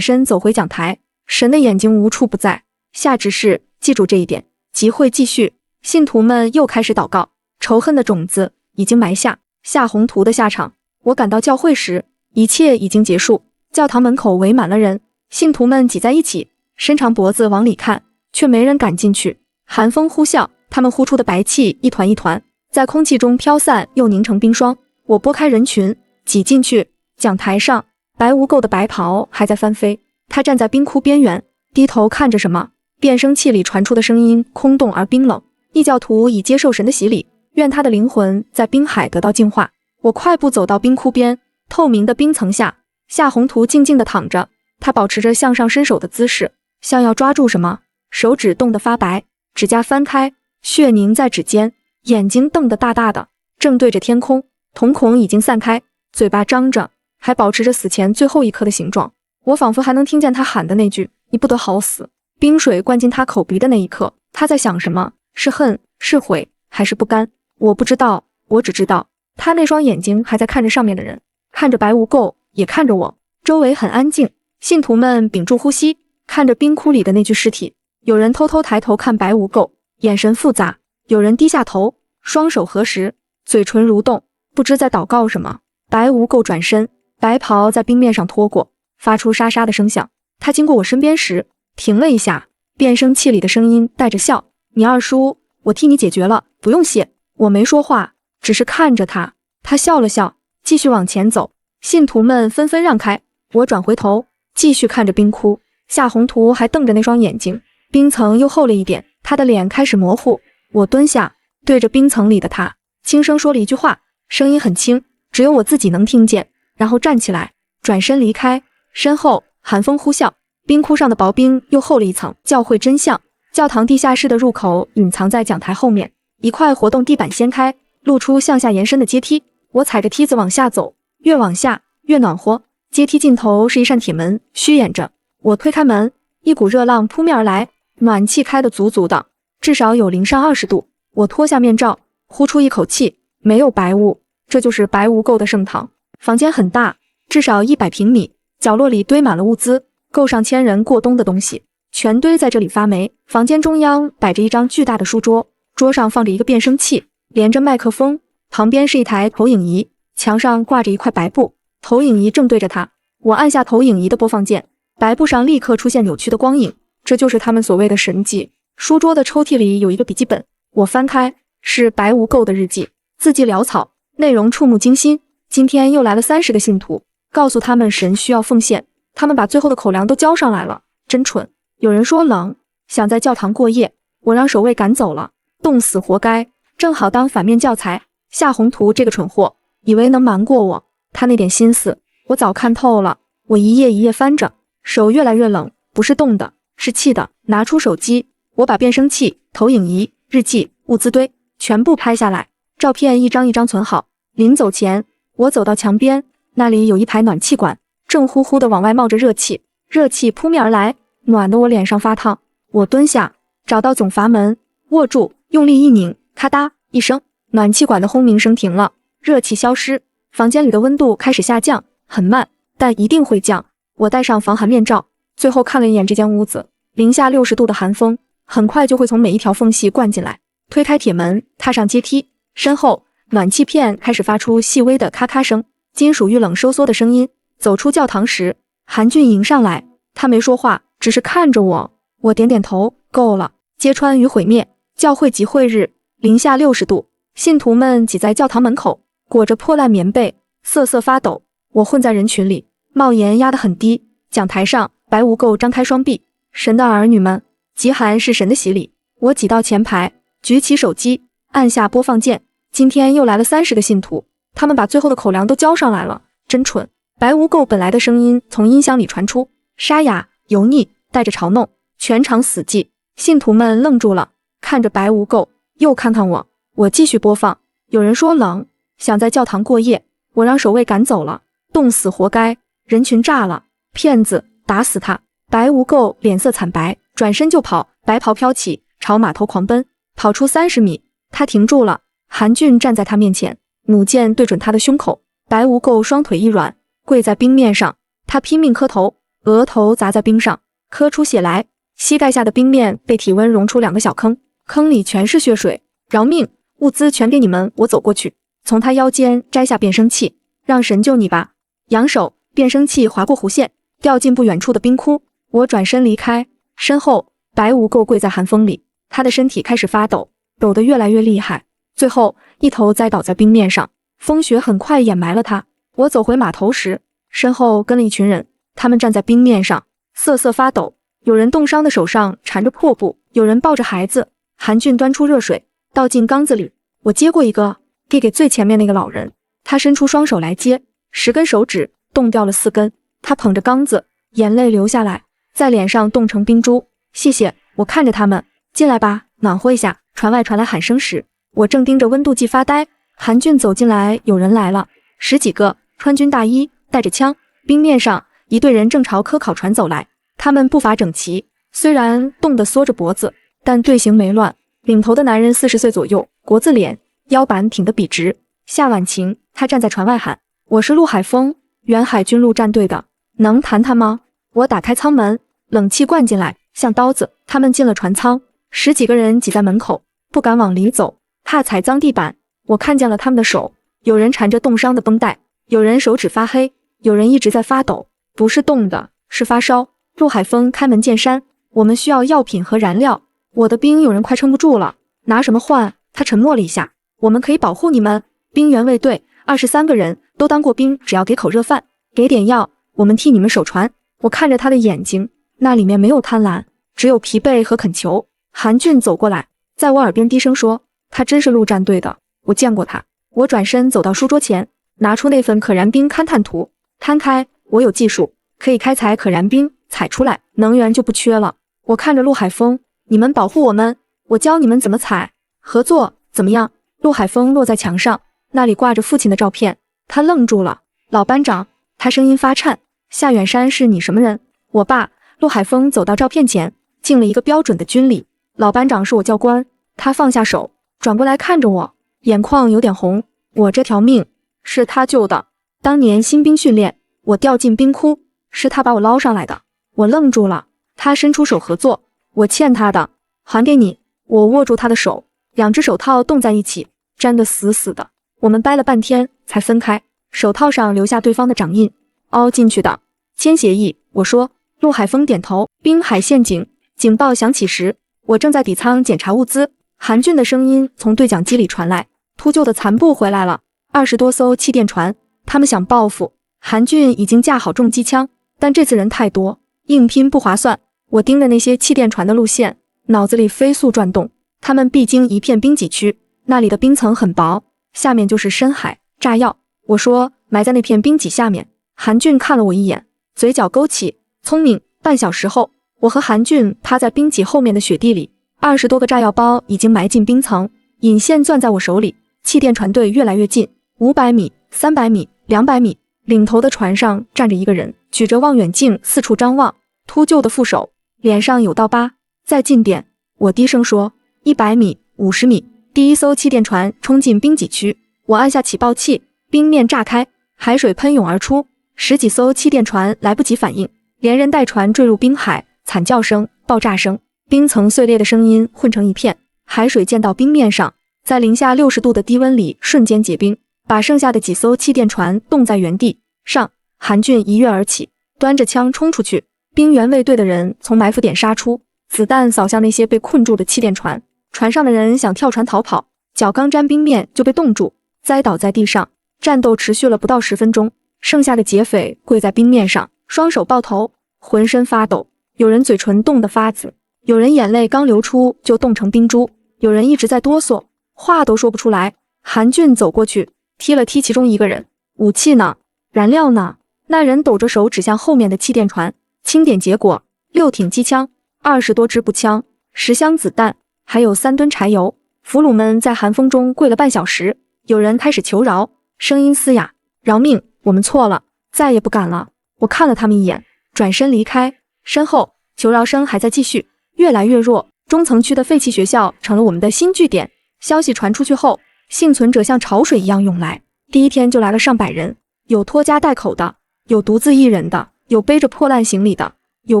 [SPEAKER 1] 身走回讲台。神的眼睛无处不在，夏执事，记住这一点。集会继续，信徒们又开始祷告，仇恨的种子已经埋下。夏宏图的下场，我赶到教会时，一切已经结束。教堂门口围满了人，信徒们挤在一起，伸长脖子往里看，却没人敢进去。寒风呼啸，他们呼出的白气一团一团，在空气中飘散又凝成冰霜。我拨开人群，挤进去。讲台上，白无垢的白袍还在翻飞，他站在冰窟边缘，低头看着什么。变声器里传出的声音空洞而冰冷。异教徒已接受神的洗礼，愿他的灵魂在冰海得到净化。我快步走到冰窟边，透明的冰层下，夏宏图静静地躺着，他保持着向上伸手的姿势，像要抓住什么，手指冻得发白，指甲翻开，血凝在指尖，眼睛瞪得大大的，正对着天空，瞳孔已经散开，嘴巴张着，还保持着死前最后一刻的形状。我仿佛还能听见他喊的那句，你不得好死。冰水灌进他口鼻的那一刻，他在想什么？是恨，是悔，还是不甘？我不知道，我只知道他那双眼睛还在看着上面的人，看着白无垢，也看着我。周围很安静，信徒们屏住呼吸，看着冰窟里的那具尸体。有人偷偷抬头看白无垢，眼神复杂；有人低下头，双手合十。嘴唇蠕动，不知在祷告什么。白无垢转身，白袍在冰面上拖过，发出沙沙的声响。他经过我身边时，停了一下，变声器里的声音带着笑：“你二叔，我替你解决了，不用谢。”我没说话，只是看着他。他笑了笑，继续往前走。信徒们纷纷让开，我转回头，继续看着冰窟。夏宏图还瞪着那双眼睛，冰层又厚了一点，他的脸开始模糊。我蹲下，对着冰层里的他，轻声说了一句话，声音很轻，只有我自己能听见，然后站起来，转身离开。身后寒风呼啸，冰窟上的薄冰又厚了一层。教会真相，教堂地下室的入口隐藏在讲台后面，一块活动地板掀开，露出向下延伸的阶梯。我踩着梯子往下走，越往下越暖和。阶梯尽头是一扇铁门，虚掩着。我推开门，一股热浪扑面而来，暖气开得足足的，至少有0上20度。我脱下面罩，呼出一口气，没有白雾，这就是白无垢的圣堂。房间很大，至少100平米，角落里堆满了物资，够上1000人过冬的东西，全堆在这里发霉。房间中央摆着一张巨大的书桌，桌上放着一个变声器，连着麦克风，旁边是一台投影仪，墙上挂着一块白布，投影仪正对着它。我按下投影仪的播放键，白布上立刻出现扭曲的光影，这就是他们所谓的神迹。书桌的抽屉里有一个笔记本，我翻开，是白无垢的日记，字迹潦草，内容触目惊心。今天又来了30个信徒，告诉他们神需要奉献，他们把最后的口粮都交上来了，真蠢。有人说冷，想在教堂过夜，我让守卫赶走了，冻死活该，正好当反面教材。夏宏图这个蠢货，以为能瞒过我，他那点心思我早看透了。我一页一页翻着，手越来越冷，不是冻的，是气的。拿出手机，我把变声器、投影仪、日记、物资堆全部拍下来，照片一张一张存好。临走前，我走到墙边，那里有一排暖气管，正呼呼地往外冒着热气，热气扑面而来，暖得我脸上发烫。我蹲下，找到总阀门，握住，用力一拧，咔嗒一声，暖气管的轰鸣声停了，热气消失，房间里的温度开始下降，很慢，但一定会降。我戴上防寒面罩，最后看了一眼这间屋子，0下60度的寒风很快就会从每一条缝隙灌进来。推开铁门，踏上阶梯，身后暖气片开始发出细微的咔咔声，金属遇冷收缩的声音。走出教堂时，韩俊迎上来，他没说话，只是看着我。我点点头，够了。揭穿与毁灭，教会集会日，0下60度，信徒们挤在教堂门口，裹着破烂棉被，瑟瑟发抖。我混在人群里，帽檐压得很低。讲台上，白无垢张开双臂，神的儿女们，极寒是神的洗礼。我挤到前排，举起手机，按下播放键。今天又来了30个信徒，他们把最后的口粮都交上来了，真蠢。白无垢本来的声音从音箱里传出，沙哑、油腻，带着嘲弄，全场死寂。信徒们愣住了，看着白无垢，又看看我。我继续播放。有人说冷，想在教堂过夜，我让守卫赶走了，冻死活该。人群炸了，骗子，打死他！白无垢脸色惨白，转身就跑，白袍飘起，朝码头狂奔。跑出30米，他停住了。韩俊站在他面前，弩箭对准他的胸口。白无垢双腿一软，跪在冰面上，他拼命磕头，额头砸在冰上，磕出血来。膝盖下的冰面被体温融出2个小坑，坑里全是血水。饶命！物资全给你们！我走过去，从他腰间摘下变声器，让神救你吧。扬手，变声器划过弧线，掉进不远处的冰窟。我转身离开，身后白无垢跪在寒风里，他的身体开始发抖，抖得越来越厉害，最后一头栽倒在冰面上。风雪很快掩埋了他。我走回码头时，身后跟了一群人，他们站在冰面上，瑟瑟发抖，有人冻伤的手上缠着破布，有人抱着孩子。韩俊端出热水，倒进缸子里，我接过一个，递给最前面那个老人，他伸出双手来接，10根手指冻掉了4根。他捧着缸子，眼泪流下来，在脸上冻成冰珠。谢谢。我看着他们，进来吧，暖和一下。船外传来喊声时，我正盯着温度计发呆。韩俊走进来，有人来了，10几个，穿军大衣，带着枪。冰面上，一队人正朝科考船走来，他们步伐整齐，虽然冻得缩着脖子，但队形没乱。领头的男人40岁左右，国字脸，腰板挺得笔直。夏婉晴，他站在船外喊：“我是陆海峰，远海军陆战队的，能谈谈吗？”我打开舱门，冷气灌进来，像刀子。他们进了船舱，10几个人挤在门口，不敢往里走，怕踩脏地板。我看见了他们的手，有人缠着冻伤的绷带，有人手指发黑，有人一直在发抖，不是冻的，是发烧。陆海峰开门见山，我们需要药品和燃料，我的兵有人快撑不住了，拿什么换？他沉默了一下，我们可以保护你们。兵员卫队23个人都当过兵，只要给口热饭，给点药，我们替你们守船。我看着他的眼睛，那里面没有贪婪，只有疲惫和恳求。韩俊走过来，在我耳边低声说，他真是陆战队的，我见过他。我转身走到书桌前，拿出那份可燃冰勘探图，摊开，我有技术，可以开采可燃冰，采出来，能源就不缺了。我看着陆海峰，你们保护我们，我教你们怎么采，合作怎么样？陆海峰落在墙上，那里挂着父亲的照片，他愣住了。老班长，他声音发颤，夏远山是你什么人？我爸。陆海峰走到照片前，敬了一个标准的军礼。老班长是我教官。他放下手，转过来看着我，眼眶有点红。我这条命是他救的，当年新兵训练，我掉进冰窟，是他把我捞上来的。我愣住了，他伸出手合作，我欠他的，还给你。我握住他的手，两只手套冻在一起，粘得死死的。我们掰了半天才分开，手套上留下对方的掌印，凹进去的。签协议，我说。陆海峰点头。滨海陷阱，警报响起时，我正在底舱检查物资。韩俊的声音从对讲机里传来，秃鹫的残部回来了，20多艘气垫船，他们想报复。韩俊已经架好重机枪，但这次人太多，硬拼不划算。我盯着那些气垫船的路线，脑子里飞速转动。他们必经一片冰脊区，那里的冰层很薄，下面就是深海。炸药，我说，埋在那片冰脊下面。韩俊看了我一眼，嘴角勾起，聪明。半小时后，我和韩俊趴在冰脊后面的雪地里，20多个炸药包已经埋进冰层，引线攥在我手里。气垫船队越来越近，500米、300米、200米，领头的船上站着一个人，举着望远镜四处张望。秃鹫的副手，脸上有刀疤。再近点，我低声说，100米、50米。第一艘气垫船冲进冰脊区，我按下起爆器，冰面炸开，海水喷涌而出，10几艘气垫船来不及反应，连人带船坠入冰海，惨叫声、爆炸声、冰层碎裂的声音混成一片。海水溅到冰面上，在零下60度的低温里瞬间结冰，把剩下的几艘气垫船冻在原地。上，韩俊一跃而起，端着枪冲出去。兵员卫队的人从埋伏点杀出，子弹扫向那些被困住的气垫船。船上的人想跳船逃跑，脚刚沾冰面就被冻住，栽倒在地上。战斗持续了不到10分钟，剩下的劫匪跪在冰面上，双手抱头，浑身发抖。有人嘴唇冻得发紫，有人眼泪刚流出就冻成冰珠，有人一直在哆嗦，话都说不出来。韩俊走过去，踢了踢其中一个人。武器呢？燃料呢？那人抖着手指向后面的气垫船。清点结果：6挺机枪，20多支步枪，10箱子弹，还有3吨柴油。俘虏们在寒风中跪了半小时，有人开始求饶，声音嘶哑：“饶命，我们错了，再也不敢了。”我看了他们一眼，转身离开。身后求饶声还在继续，越来越弱。中层区的废弃学校成了我们的新据点。消息传出去后，幸存者像潮水一样涌来。第一天就来了上百人，有拖家带口的，有独自一人的，有背着破烂行李的，有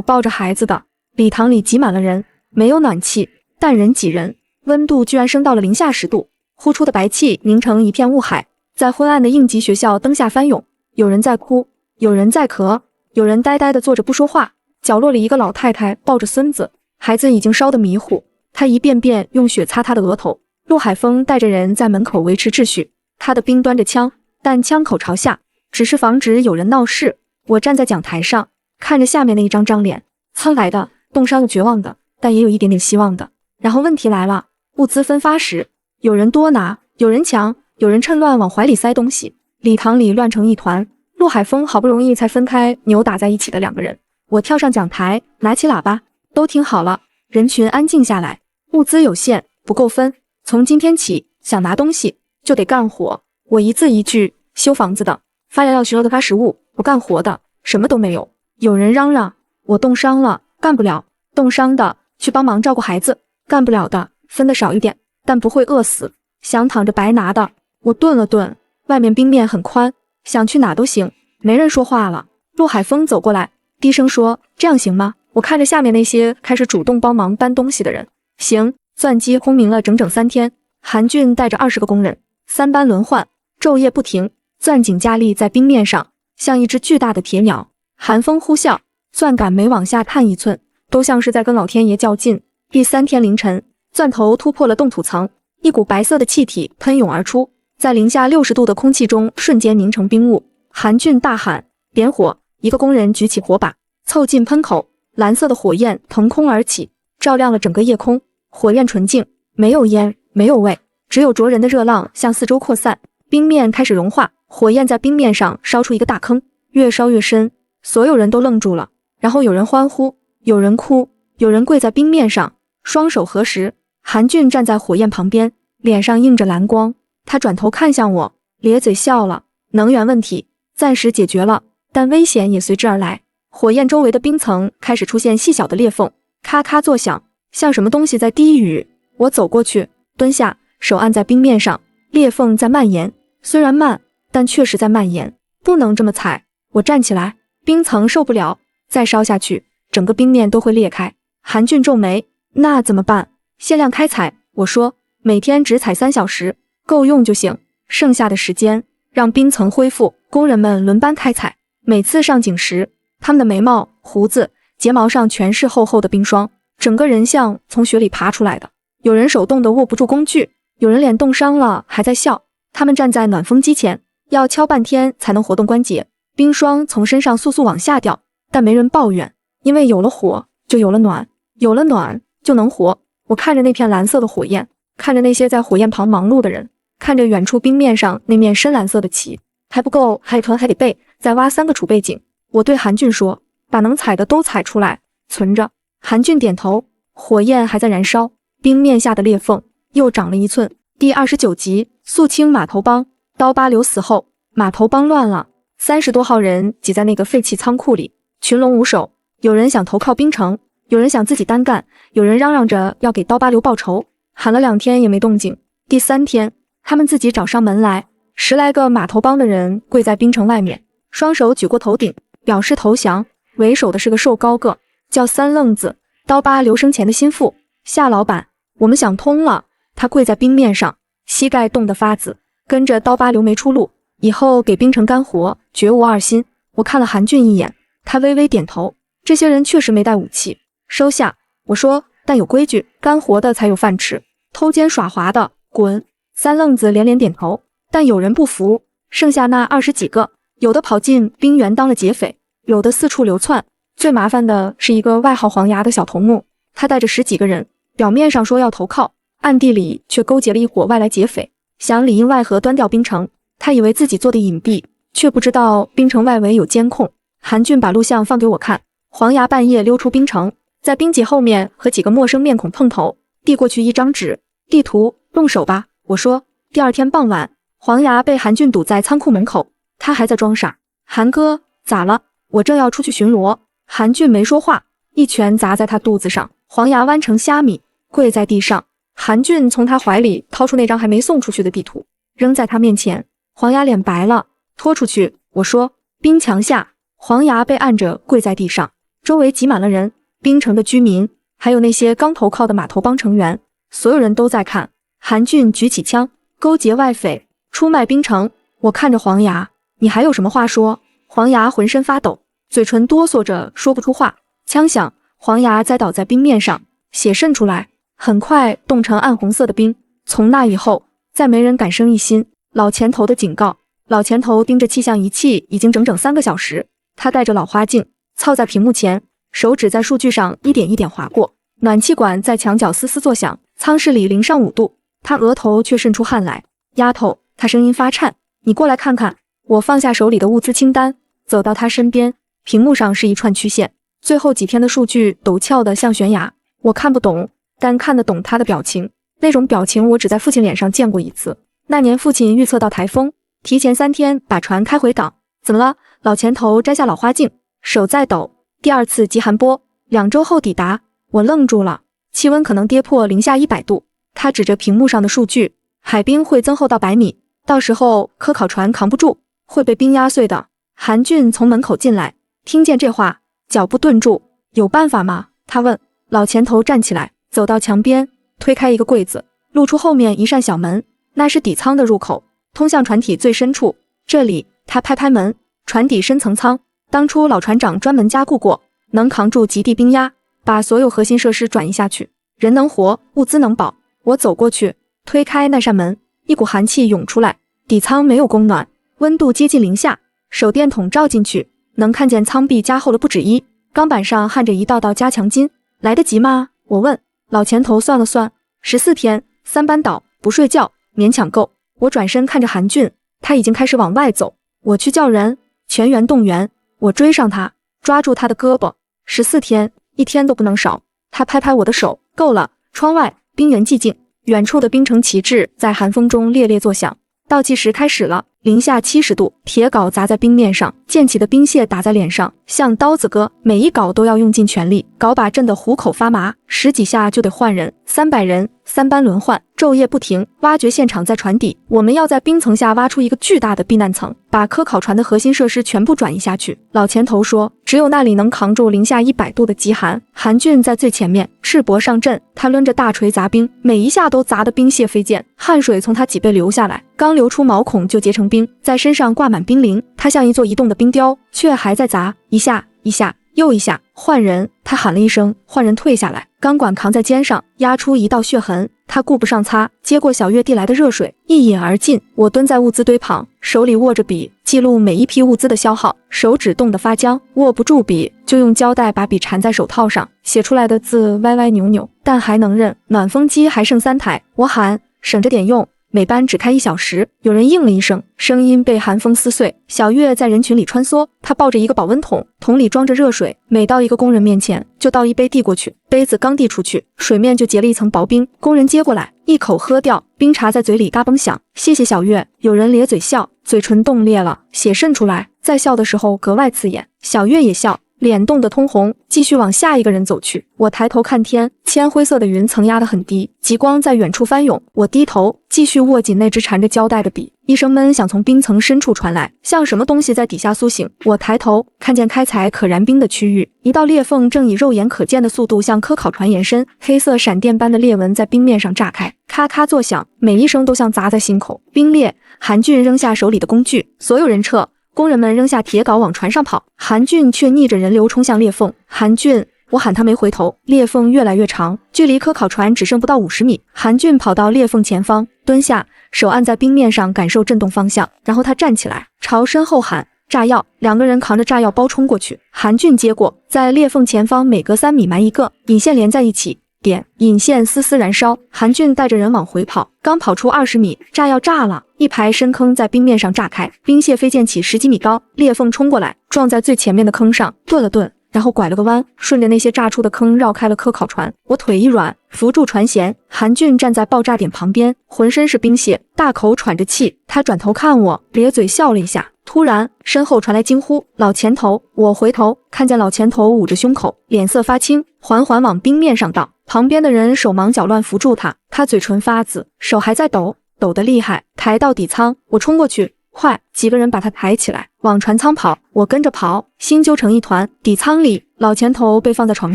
[SPEAKER 1] 抱着孩子的。礼堂里挤满了人，没有暖气，但人挤人，温度居然升到了零下10度，呼出的白气凝成一片雾海，在昏暗的应急学校灯下翻涌。有人在哭，有人在咳，有人呆呆地坐着不说话。角落里一个老太太抱着孙子，孩子已经烧得迷糊，她一遍遍用血擦他的额头。陆海峰带着人在门口维持秩序，他的兵端着枪，但枪口朝下，只是防止有人闹事。我站在讲台上，看着下面那一张张脸，苍白的、冻伤的、绝望的，但也有一点点希望的。然后问题来了，物资分发时，有人多拿，有人抢，有人趁乱往怀里塞东西，礼堂里乱成一团。陆海峰好不容易才分开扭打在一起的2个人。我跳上讲台，拿起喇叭，都听好了，人群安静下来。物资有限，不够分，从今天起，想拿东西就得干活。我一字一句，修房子的，发药巡逻的，发食物，不干活的，什么都没有。有人嚷嚷，我冻伤了，干不了。冻伤的去帮忙照顾孩子，干不了的分的少一点，但不会饿死。想躺着白拿的。我顿了顿，外面冰面很宽，想去哪都行。没人说话了。陆海峰走过来，低声说：“这样行吗？”我看着下面那些开始主动帮忙搬东西的人。行。钻机轰鸣了整整3天，韩俊带着20个工人三班轮换，昼夜不停，钻井架立在冰面上，像一只巨大的铁鸟。寒风呼啸，钻杆每往下探1寸，都像是在跟老天爷较劲。第3天凌晨，钻头突破了冻土层，一股白色的气体喷涌而出，在零下60度的空气中瞬间凝成冰雾。韩俊大喊：“点火！”一个工人举起火把，凑近喷口，蓝色的火焰腾空而起，照亮了整个夜空。火焰纯净，没有烟，没有味，只有灼人的热浪向四周扩散。冰面开始融化，火焰在冰面上烧出一个大坑，越烧越深。所有人都愣住了，然后有人欢呼，有人哭，有人跪在冰面上，双手合十。韩俊站在火焰旁边，脸上映着蓝光。他转头看向我，咧嘴笑了。能源问题暂时解决了，但危险也随之而来。火焰周围的冰层开始出现细小的裂缝，咔咔作响，像什么东西在低语。我走过去，蹲下，手按在冰面上，裂缝在蔓延，虽然慢，但确实在蔓延。不能这么踩，我站起来，冰层受不了，再烧下去，整个冰面都会裂开。韩俊皱眉，那怎么办？限量开采，我说，每天只采3小时，够用就行，剩下的时间让冰层恢复，工人们轮班开采。每次上井时，他们的眉毛、胡子、睫毛上全是厚厚的冰霜，整个人像从雪里爬出来的。有人手冻得握不住工具，有人脸冻伤了还在笑。他们站在暖风机前，要敲半天才能活动关节，冰霜从身上簌簌往下掉，但没人抱怨，因为有了火就有了暖，有了暖就能活。我看着那片蓝色的火焰，看着那些在火焰旁忙碌的人，看着远处冰面上那面深蓝色的旗，还不够，海豚还得备，再挖3个储备井。我对韩俊说，把能采的都采出来，存着。韩俊点头，火焰还在燃烧，冰面下的裂缝又长了1寸。第29集，肃清码头帮。刀疤流死后，码头帮乱了，30多号人挤在那个废弃仓库里，群龙无首。有人想投靠冰城，有人想自己单干，有人嚷嚷着要给刀疤流报仇，喊了2天也没动静。第3天，他们自己找上门来，10来个码头帮的人跪在冰城外面，双手举过头顶，表示投降。为首的是个瘦高个，叫三愣子，刀疤流生前的心腹。夏老板，我们想通了。他跪在冰面上，膝盖冻得发紫，跟着刀疤流没出路，以后给冰城干活，绝无二心。我看了韩俊一眼，他微微点头。这些人确实没带武器，收下。我说，但有规矩，干活的才有饭吃，偷奸耍滑的滚。三愣子连连点头，但有人不服，剩下那20几个，有的跑进冰原当了劫匪，有的四处流窜。最麻烦的是一个外号黄牙的小头目，他带着10几个人，表面上说要投靠，暗地里却勾结了一伙外来劫匪，想里应外合端掉冰城。他以为自己做的隐蔽，却不知道冰城外围有监控。韩俊把录像放给我看，黄牙半夜溜出冰城，在冰姐后面和几个陌生面孔碰头，递过去一张纸，地图，动手吧。我说。第2天傍晚，黄牙被韩俊堵在仓库门口，他还在装傻。韩哥，咋了？我正要出去巡逻。韩俊没说话，一拳砸在他肚子上，黄牙弯成虾米，跪在地上。韩俊从他怀里掏出那张还没送出去的地图，扔在他面前。黄牙脸白了，拖出去。我说，冰墙下，黄牙被按着跪在地上，周围挤满了人，冰城的居民，还有那些刚投靠的码头帮成员，所有人都在看。韩俊举起枪，勾结外匪，出卖冰城。我看着黄牙，你还有什么话说？黄牙浑身发抖，嘴唇哆嗦着说不出话。枪响，黄牙栽倒在冰面上，血渗出来，很快冻成暗红色的冰。从那以后，再没人敢生一心。老前头的警告。老前头盯着气象仪器已经整整3个小时，他戴着老花镜，操在屏幕前，手指在数据上一点一点划过。暖气管在墙角嘶嘶作响，舱室里0上5度，他额头却渗出汗来。丫头，他声音发颤，你过来看看。我放下手里的物资清单，走到他身边，屏幕上是一串曲线，最后几天的数据陡峭的像悬崖。我看不懂，但看得懂他的表情，那种表情我只在父亲脸上见过一次。那年父亲预测到台风，提前3天把船开回港。怎么了？老前头摘下老花镜，手在抖。第2次极寒波，2周后抵达。我愣住了，气温可能跌破零下100度。他指着屏幕上的数据，海冰会增厚到100米，到时候科考船扛不住，会被冰压碎的。韩俊从门口进来，听见这话，脚步顿住。有办法吗？他问。老前头站起来，走到墙边，推开一个柜子，露出后面一扇小门。那是底舱的入口，通向船体最深处。这里，他拍拍门，船底深层舱，当初老船长专门加固过，能扛住极地冰压，把所有核心设施转移下去，人能活，物资能保。我走过去，推开那扇门，一股寒气涌出来。底舱没有供暖，温度接近0下，手电筒照进去，能看见舱壁加厚了不止1，钢板上焊着一道道加强筋。来得及吗？我问。老钱头算了算，14天，3班倒，不睡觉，勉强够。我转身看着韩俊，他已经开始往外走。我去叫人，全员动员。我追上他，抓住他的胳膊。14天，1天都不能少。他拍拍我的手，够了。窗外冰原寂静，远处的冰城旗帜在寒风中猎猎作响。倒计时开始了，0下70度，铁镐砸在冰面上，溅起的冰屑打在脸上，像刀子割，每一镐都要用尽全力，镐把震得虎口发麻，10几下就得换人，300人，3班轮换，昼夜不停。挖掘现场在船底，我们要在冰层下挖出一个巨大的避难层，把科考船的核心设施全部转移下去。老钱头说，只有那里能扛住0下100度的极寒。韩俊在最前面，赤膊上阵，他抡着大锤砸冰，每一下都砸得冰屑飞溅，汗水从他脊背流下来，刚流出毛孔就结成冰，在身上挂满冰凌。他像一座移动的冰雕，却还在砸，一下一下又一下。换人，他喊了一声，换人退下来，钢管扛在肩上，压出一道血痕。他顾不上擦，接过小月递来的热水，一饮而尽。我蹲在物资堆旁，手里握着笔，记录每一批物资的消耗，手指冻得发僵，握不住笔，就用胶带把笔缠在手套上，写出来的字歪歪扭扭，但还能认。暖风机还剩3台，我喊省着点用，每班只开1小时。有人应了一声，声音被寒风撕碎。小月在人群里穿梭，她抱着一个保温桶，桶里装着热水，每到一个工人面前就倒一杯递过去，杯子刚递出去，水面就结了一层薄冰。工人接过来，一口喝掉，冰碴在嘴里嘎嘣响。谢谢小月。有人咧嘴笑，嘴唇冻裂了，血渗出来，在笑的时候格外刺眼。小月也笑，脸冻得通红，继续往下一个人走去。我抬头看天，铅灰色的云层压得很低，极光在远处翻涌。我低头继续握紧那只缠着胶带的笔，一声闷响从冰层深处传来，像什么东西在底下苏醒。我抬头看见开采可燃冰的区域，一道裂缝正以肉眼可见的速度向科考船延伸，黑色闪电般的裂纹在冰面上炸开，咔咔作响，每一声都像砸在心口。冰裂，韩俊扔下手里的工具，所有人撤。工人们扔下铁镐往船上跑，韩俊却逆着人流冲向裂缝。韩俊，我喊他没回头。裂缝越来越长，距离科考船只剩不到50米。韩俊跑到裂缝前方，蹲下，手按在冰面上感受震动方向，然后他站起来，朝身后喊炸药。2个人扛着炸药包冲过去，韩俊接过，在裂缝前方每隔3米埋一个，引线连在一起，点引线丝丝燃烧。韩俊带着人往回跑，刚跑出20米，炸药炸了，一排深坑在冰面上炸开，冰屑飞溅起10几米高，裂缝冲过来，撞在最前面的坑上，顿了顿，然后拐了个弯，顺着那些炸出的坑绕开了科考船。我腿一软，扶住船舷。韩俊站在爆炸点旁边，浑身是冰屑，大口喘着气。他转头看我，咧嘴笑了一下。突然，身后传来惊呼：“老钱头！”我回头看见老钱头捂着胸口，脸色发青，缓缓往冰面上倒。旁边的人手忙脚乱扶住他，他嘴唇发紫，手还在抖，抖得厉害。抬到底舱，我冲过去，快！几个人把他抬起来，往船舱跑。我跟着跑，心揪成一团。底舱里，老钱头被放在床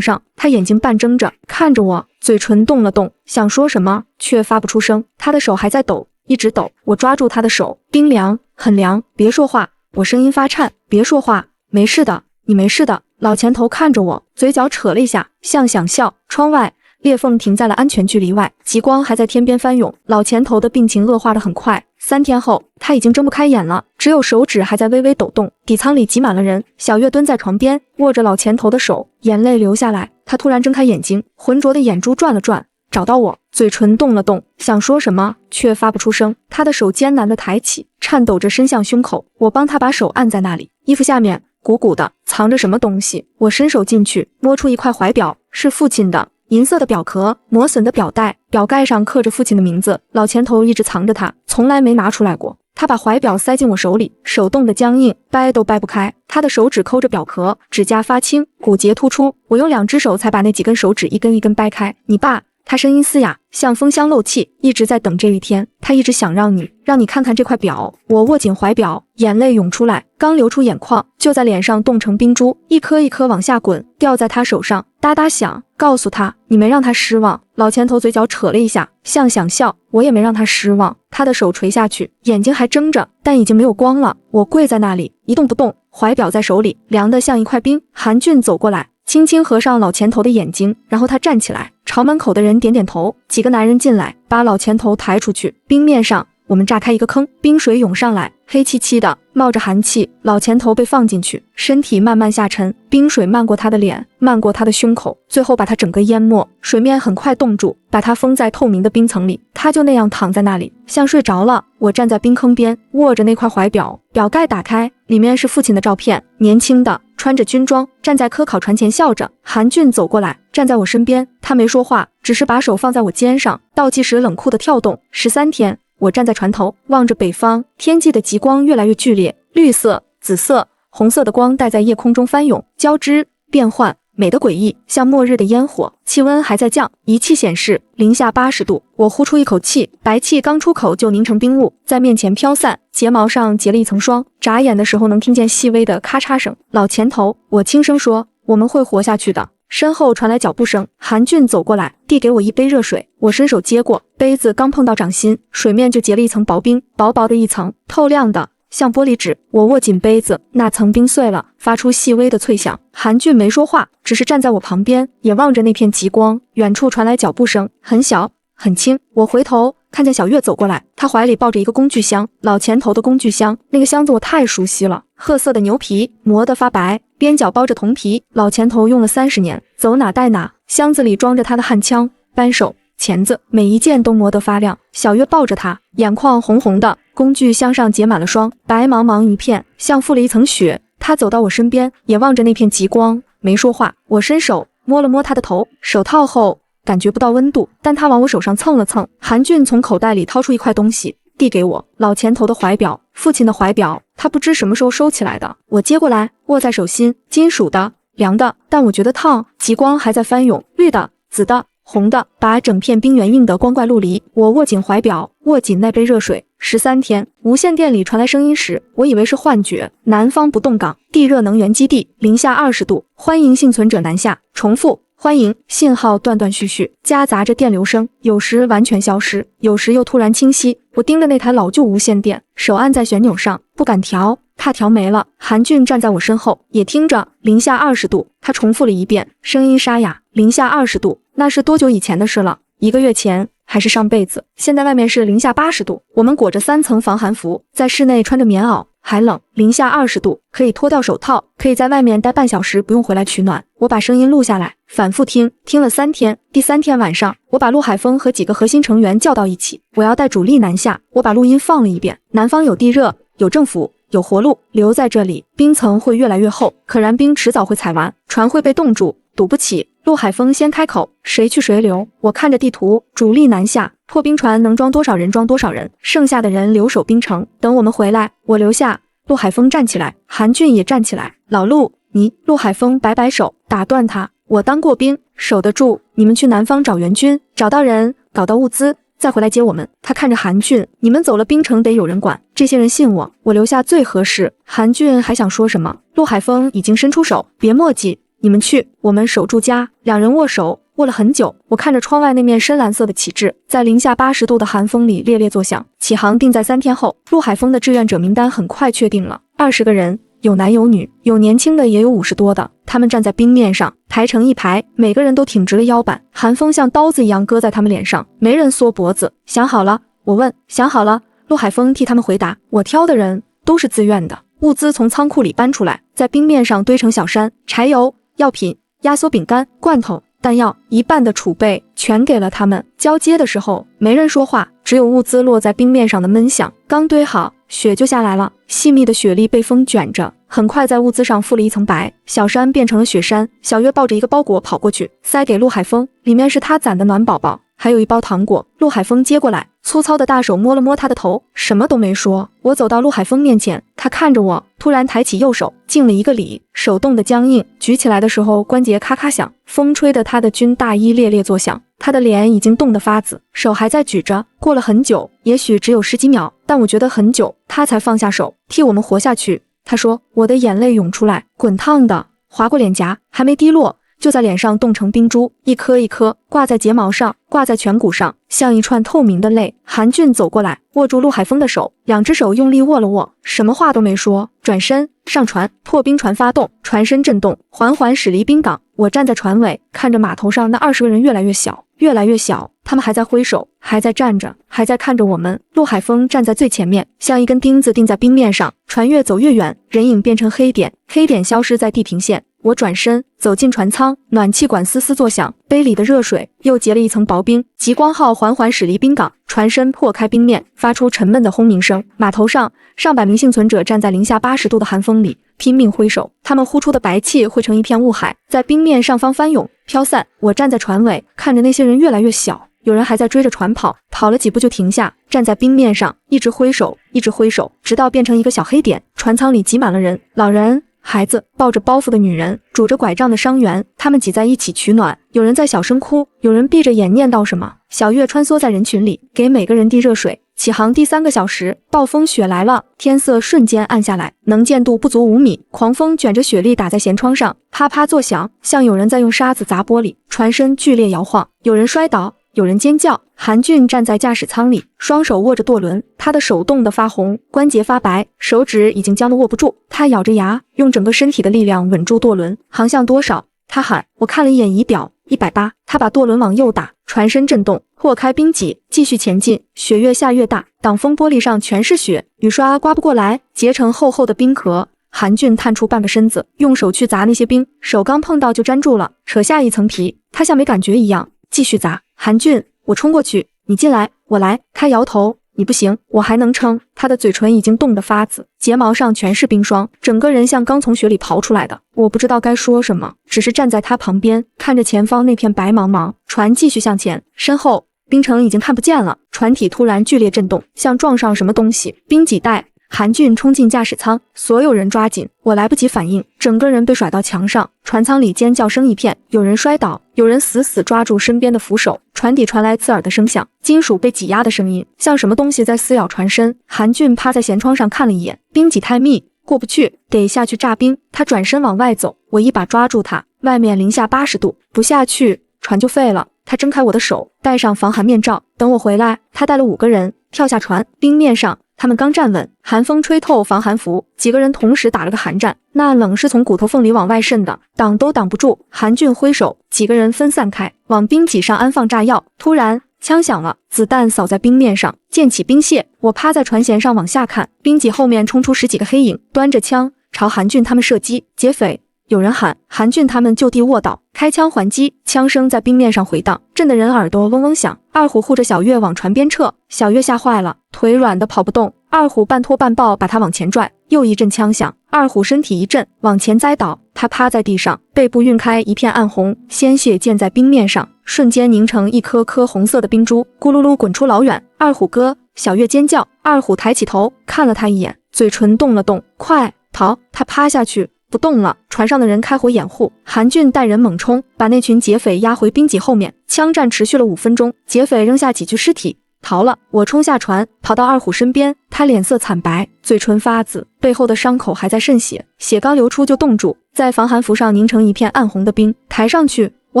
[SPEAKER 1] 上，他眼睛半睁着，看着我，嘴唇动了动，想说什么，却发不出声。他的手还在抖，一直抖。我抓住他的手，冰凉，很凉。别说话，我声音发颤。别说话，没事的，你没事的。老钱头看着我，嘴角扯了一下，像想笑。窗外，裂缝停在了安全距离外，极光还在天边翻涌。老钱头的病情恶化得很快，3天后他已经睁不开眼了，只有手指还在微微抖动。底舱里挤满了人，小月蹲在床边，握着老钱头的手，眼泪流下来。他突然睁开眼睛，浑浊的眼珠转了转，找到我，嘴唇动了动，想说什么，却发不出声。他的手艰难地抬起，颤抖着伸向胸口。我帮他把手按在那里，衣服下面鼓鼓的，藏着什么东西。我伸手进去，摸出一块怀表，是父亲的。银色的表壳，磨损的表带，表盖上刻着父亲的名字。老钱头一直藏着它，从来没拿出来过。他把怀表塞进我手里，手冻得僵硬，掰都掰不开。他的手指抠着表壳，指甲发青，骨节突出。我用2只手才把那几根手指一根一根掰开。你爸，他声音嘶哑，像风箱漏气，一直在等这一天。他一直想让你看看这块表。我握紧怀表，眼泪涌出来，刚流出眼眶，就在脸上冻成冰珠，一颗一颗往下滚，掉在他手上，哒哒响。告诉他，你没让他失望。老前头嘴角扯了一下，像想笑。我也没让他失望。他的手垂下去，眼睛还睁着，但已经没有光了。我跪在那里，一动不动，怀表在手里，凉得像一块冰。韩俊走过来，轻轻合上老前头的眼睛，然后他站起来，朝门口的人点点头。几个男人进来，把老前头抬出去。冰面上，我们炸开一个坑，冰水涌上来，黑漆漆的，冒着寒气。老前头被放进去，身体慢慢下沉，冰水漫过他的脸，漫过他的胸口，最后把他整个淹没。水面很快冻住，把他封在透明的冰层里。他就那样躺在那里，像睡着了。我站在冰坑边，握着那块怀表，表盖打开，里面是父亲的照片，年轻的，穿着军装，站在科考船前笑着。韩俊走过来，站在我身边，他没说话，只是把手放在我肩上，倒计时冷酷的跳动。13天。我站在船头，望着北方，天际的极光越来越剧烈，绿色、紫色、红色的光带在夜空中翻涌，交织变换，美得诡异，像末日的烟火。气温还在降，仪器显示零下80度。我呼出一口气，白气刚出口就凝成冰雾，在面前飘散，睫毛上结了一层霜。眨眼的时候能听见细微的咔嚓声。老前头，我轻声说，我们会活下去的。身后传来脚步声，韩俊走过来，递给我一杯热水。我伸手接过，杯子刚碰到掌心，水面就结了一层薄冰，薄薄的一层，透亮的，像玻璃纸。我握紧杯子，那层冰碎了，发出细微的脆响。韩俊没说话，只是站在我旁边，也望着那片极光。远处传来脚步声，很小，很轻。我回头看见小月走过来，她怀里抱着一个工具箱，老前头的工具箱。那个箱子我太熟悉了，褐色的牛皮，磨得发白，边角包着铜皮。老前头用了30年，走哪带哪。箱子里装着他的焊枪、扳手、钳子，每一件都磨得发亮。小月抱着他，眼眶红红的，工具箱上结满了霜，白茫茫一片，像覆了一层雪。他走到我身边，也望着那片极光，没说话。我伸手摸了摸他的头，手套后感觉不到温度，但他往我手上蹭了蹭。韩俊从口袋里掏出一块东西，递给我，老前头的怀表，父亲的怀表，他不知什么时候收起来的。我接过来，握在手心，金属的，凉的，但我觉得烫。极光还在翻涌，绿的、紫的、红的，把整片冰原映得光怪陆离。我握紧怀表，握紧那杯热水。13天，无线电里传来声音时，我以为是幻觉。南方不动港地热能源基地，零下20度，欢迎幸存者南下。重复。欢迎，信号断断续续，夹杂着电流声，有时完全消失，有时又突然清晰。我盯着那台老旧无线电，手按在旋钮上，不敢调，怕调没了。韩俊站在我身后，也听着零下20度，他重复了一遍，声音沙哑。零下20度，那是多久以前的事了？1个月前，还是上辈子？现在外面是零下80度，我们裹着3层防寒服，在室内穿着棉袄。还冷，零下20度，可以脱掉手套，可以在外面待半小时，不用回来取暖。我把声音录下来，反复听了3天。第3天晚上，我把陆海峰和几个核心成员叫到一起，我要带主力南下。我把录音放了一遍，南方有地热，有政府，有活路，留在这里，冰层会越来越厚，可燃冰迟早会踩完，船会被冻住，堵不起。陆海峰先开口，谁去谁留？我看着地图，主力南下，破冰船能装多少人装多少人，剩下的人留守冰城，等我们回来。我留下。陆海峰站起来，韩俊也站起来。老陆，你……陆海峰摆摆手，打断他。我当过兵，守得住。你们去南方找援军，找到人，搞到物资，再回来接我们。他看着韩俊，你们走了冰城得有人管，这些人信我，我留下最合适。韩俊还想说什么，陆海峰已经伸出手，别墨迹，你们去，我们守住家。两人握手。握了很久，我看着窗外那面深蓝色的旗帜，在零下80度的寒风里猎猎作响。起航定在3天后，陆海峰的志愿者名单很快确定了，20个人，有男有女，有年轻的也有50多的。他们站在冰面上，排成一排，每个人都挺直了腰板，寒风像刀子一样割在他们脸上，没人缩脖子。想好了？我问。想好了。陆海峰替他们回答。我挑的人都是自愿的。物资从仓库里搬出来，在冰面上堆成小山，柴油、药品、压缩饼干、罐头。弹药1半的储备全给了他们。交接的时候没人说话，只有物资落在冰面上的闷响。刚堆好，雪就下来了，细密的雪粒被风卷着，很快在物资上覆了一层白，小山变成了雪山。小月抱着一个包裹跑过去，塞给陆海峰，里面是他攒的暖宝宝。还有一包糖果。陆海峰接过来，粗糙的大手摸了摸他的头，什么都没说。我走到陆海峰面前，他看着我，突然抬起右手，敬了一个礼，手冻得僵硬，举起来的时候关节咔咔响，风吹得他的军大衣猎猎作响。他的脸已经冻得发紫，手还在举着。过了很久，也许只有10几秒，但我觉得很久，他才放下手，替我们活下去。他说，我的眼泪涌出来，滚烫的，划过脸颊，还没滴落，就在脸上冻成冰珠，一颗一颗挂在睫毛上，挂在颧骨上，像一串透明的泪。韩俊走过来，握住陆海峰的手，2只手用力握了握，什么话都没说，转身上船。破冰船发动，船身震动，缓缓驶离滨港。我站在船尾，看着码头上那20个人越来越小，越来越小，他们还在挥手，还在站着，还在看着我们。陆海峰站在最前面，像一根钉子钉在冰面上，船越走越远，人影变成黑点，黑点消失在地平线。我转身走进船舱，暖气管嘶嘶作响，杯里的热水又结了一层薄冰。极光号缓缓驶离滨港，船身破开冰面，发出沉闷的轰鸣声。码头上上百名幸存者站在零下80度的寒风里，拼命挥手，他们呼出的白气汇成一片雾海，在冰面上方翻涌飘散。我站在船尾，看着那些人越来越小，有人还在追着船跑，跑了几步就停下，站在冰面上一直挥手，一直挥手，直到变成一个小黑点。船舱里挤满了人，老人、孩子，抱着包袱的女人，拄着拐杖的伤员，他们挤在一起取暖。有人在小声哭，有人闭着眼念叨什么。小月穿梭在人群里，给每个人递热水。起航第3个小时，暴风雪来了，天色瞬间暗下来，能见度不足5米，狂风卷着雪粒打在舷窗上，啪啪作响，像有人在用沙子砸玻璃。船身剧烈摇晃，有人摔倒，有人尖叫。韩俊站在驾驶舱里，双手握着舵轮，他的手冻得发红，关节发白，手指已经僵得握不住。他咬着牙，用整个身体的力量稳住舵轮。航向多少？他喊。我看了一眼仪表，180。他把舵轮往右打，船身震动，破开冰脊，继续前进。雪越下越大，挡风玻璃上全是雪，雨刷刮不过来，结成厚厚的冰壳。韩俊探出半个身子，用手去砸那些冰，手刚碰到就粘住了，扯下一层皮。他像没感觉一样继续砸。韩俊，我冲过去，你进来，我来。他摇头，你不行，我还能撑。他的嘴唇已经冻得发紫，睫毛上全是冰霜，整个人像刚从雪里刨出来的。我不知道该说什么，只是站在他旁边，看着前方那片白茫茫。船继续向前，身后冰城已经看不见了。船体突然剧烈震动，像撞上什么东西，冰挤带。韩俊冲进驾驶舱，所有人抓紧，我来不及反应，整个人被甩到墙上。船舱里尖叫声一片，有人摔倒，有人死死抓住身边的扶手。船底传来刺耳的声响，金属被挤压的声音，像什么东西在撕咬船身。韩俊趴在舷窗上看了一眼，冰挤太密，过不去，得下去炸冰。他转身往外走，我一把抓住他，外面零下80度，不下去船就废了。他挣开我的手，戴上防寒面罩，等我回来。他带了5个人跳下船，冰面上他们刚站稳，寒风吹透防寒服，几个人同时打了个寒战，那冷是从骨头缝里往外渗的，挡都挡不住。韩俊挥手，几个人分散开，往冰脊上安放炸药。突然枪响了，子弹扫在冰面上，溅起冰屑。我趴在船舷上往下看，冰脊后面冲出10几个黑影，端着枪朝韩俊他们射击。劫匪！有人喊，韩俊他们就地卧倒，开枪还击，枪声在冰面上回荡，震得人耳朵嗡嗡响。二虎护着小月往船边撤，小月吓坏了，腿软得跑不动。二虎半拖半抱把他往前拽，又一阵枪响，二虎身体一震，往前栽倒，他趴在地上，背部晕开一片暗红，鲜血溅在冰面上，瞬间凝成一颗颗红色的冰珠，咕噜噜滚出老远。二虎哥！小月尖叫。二虎抬起头看了他一眼，嘴唇动了动，快逃！他趴下去不动了，船上的人开火掩护，韩俊带人猛冲，把那群劫匪压回冰脊后面。枪战持续了5分钟，劫匪扔下几具尸体逃了。我冲下船，跑到二虎身边，他脸色惨白，嘴唇发紫，背后的伤口还在渗血，血刚流出就冻住，在防寒服上凝成一片暗红的冰。抬上去！我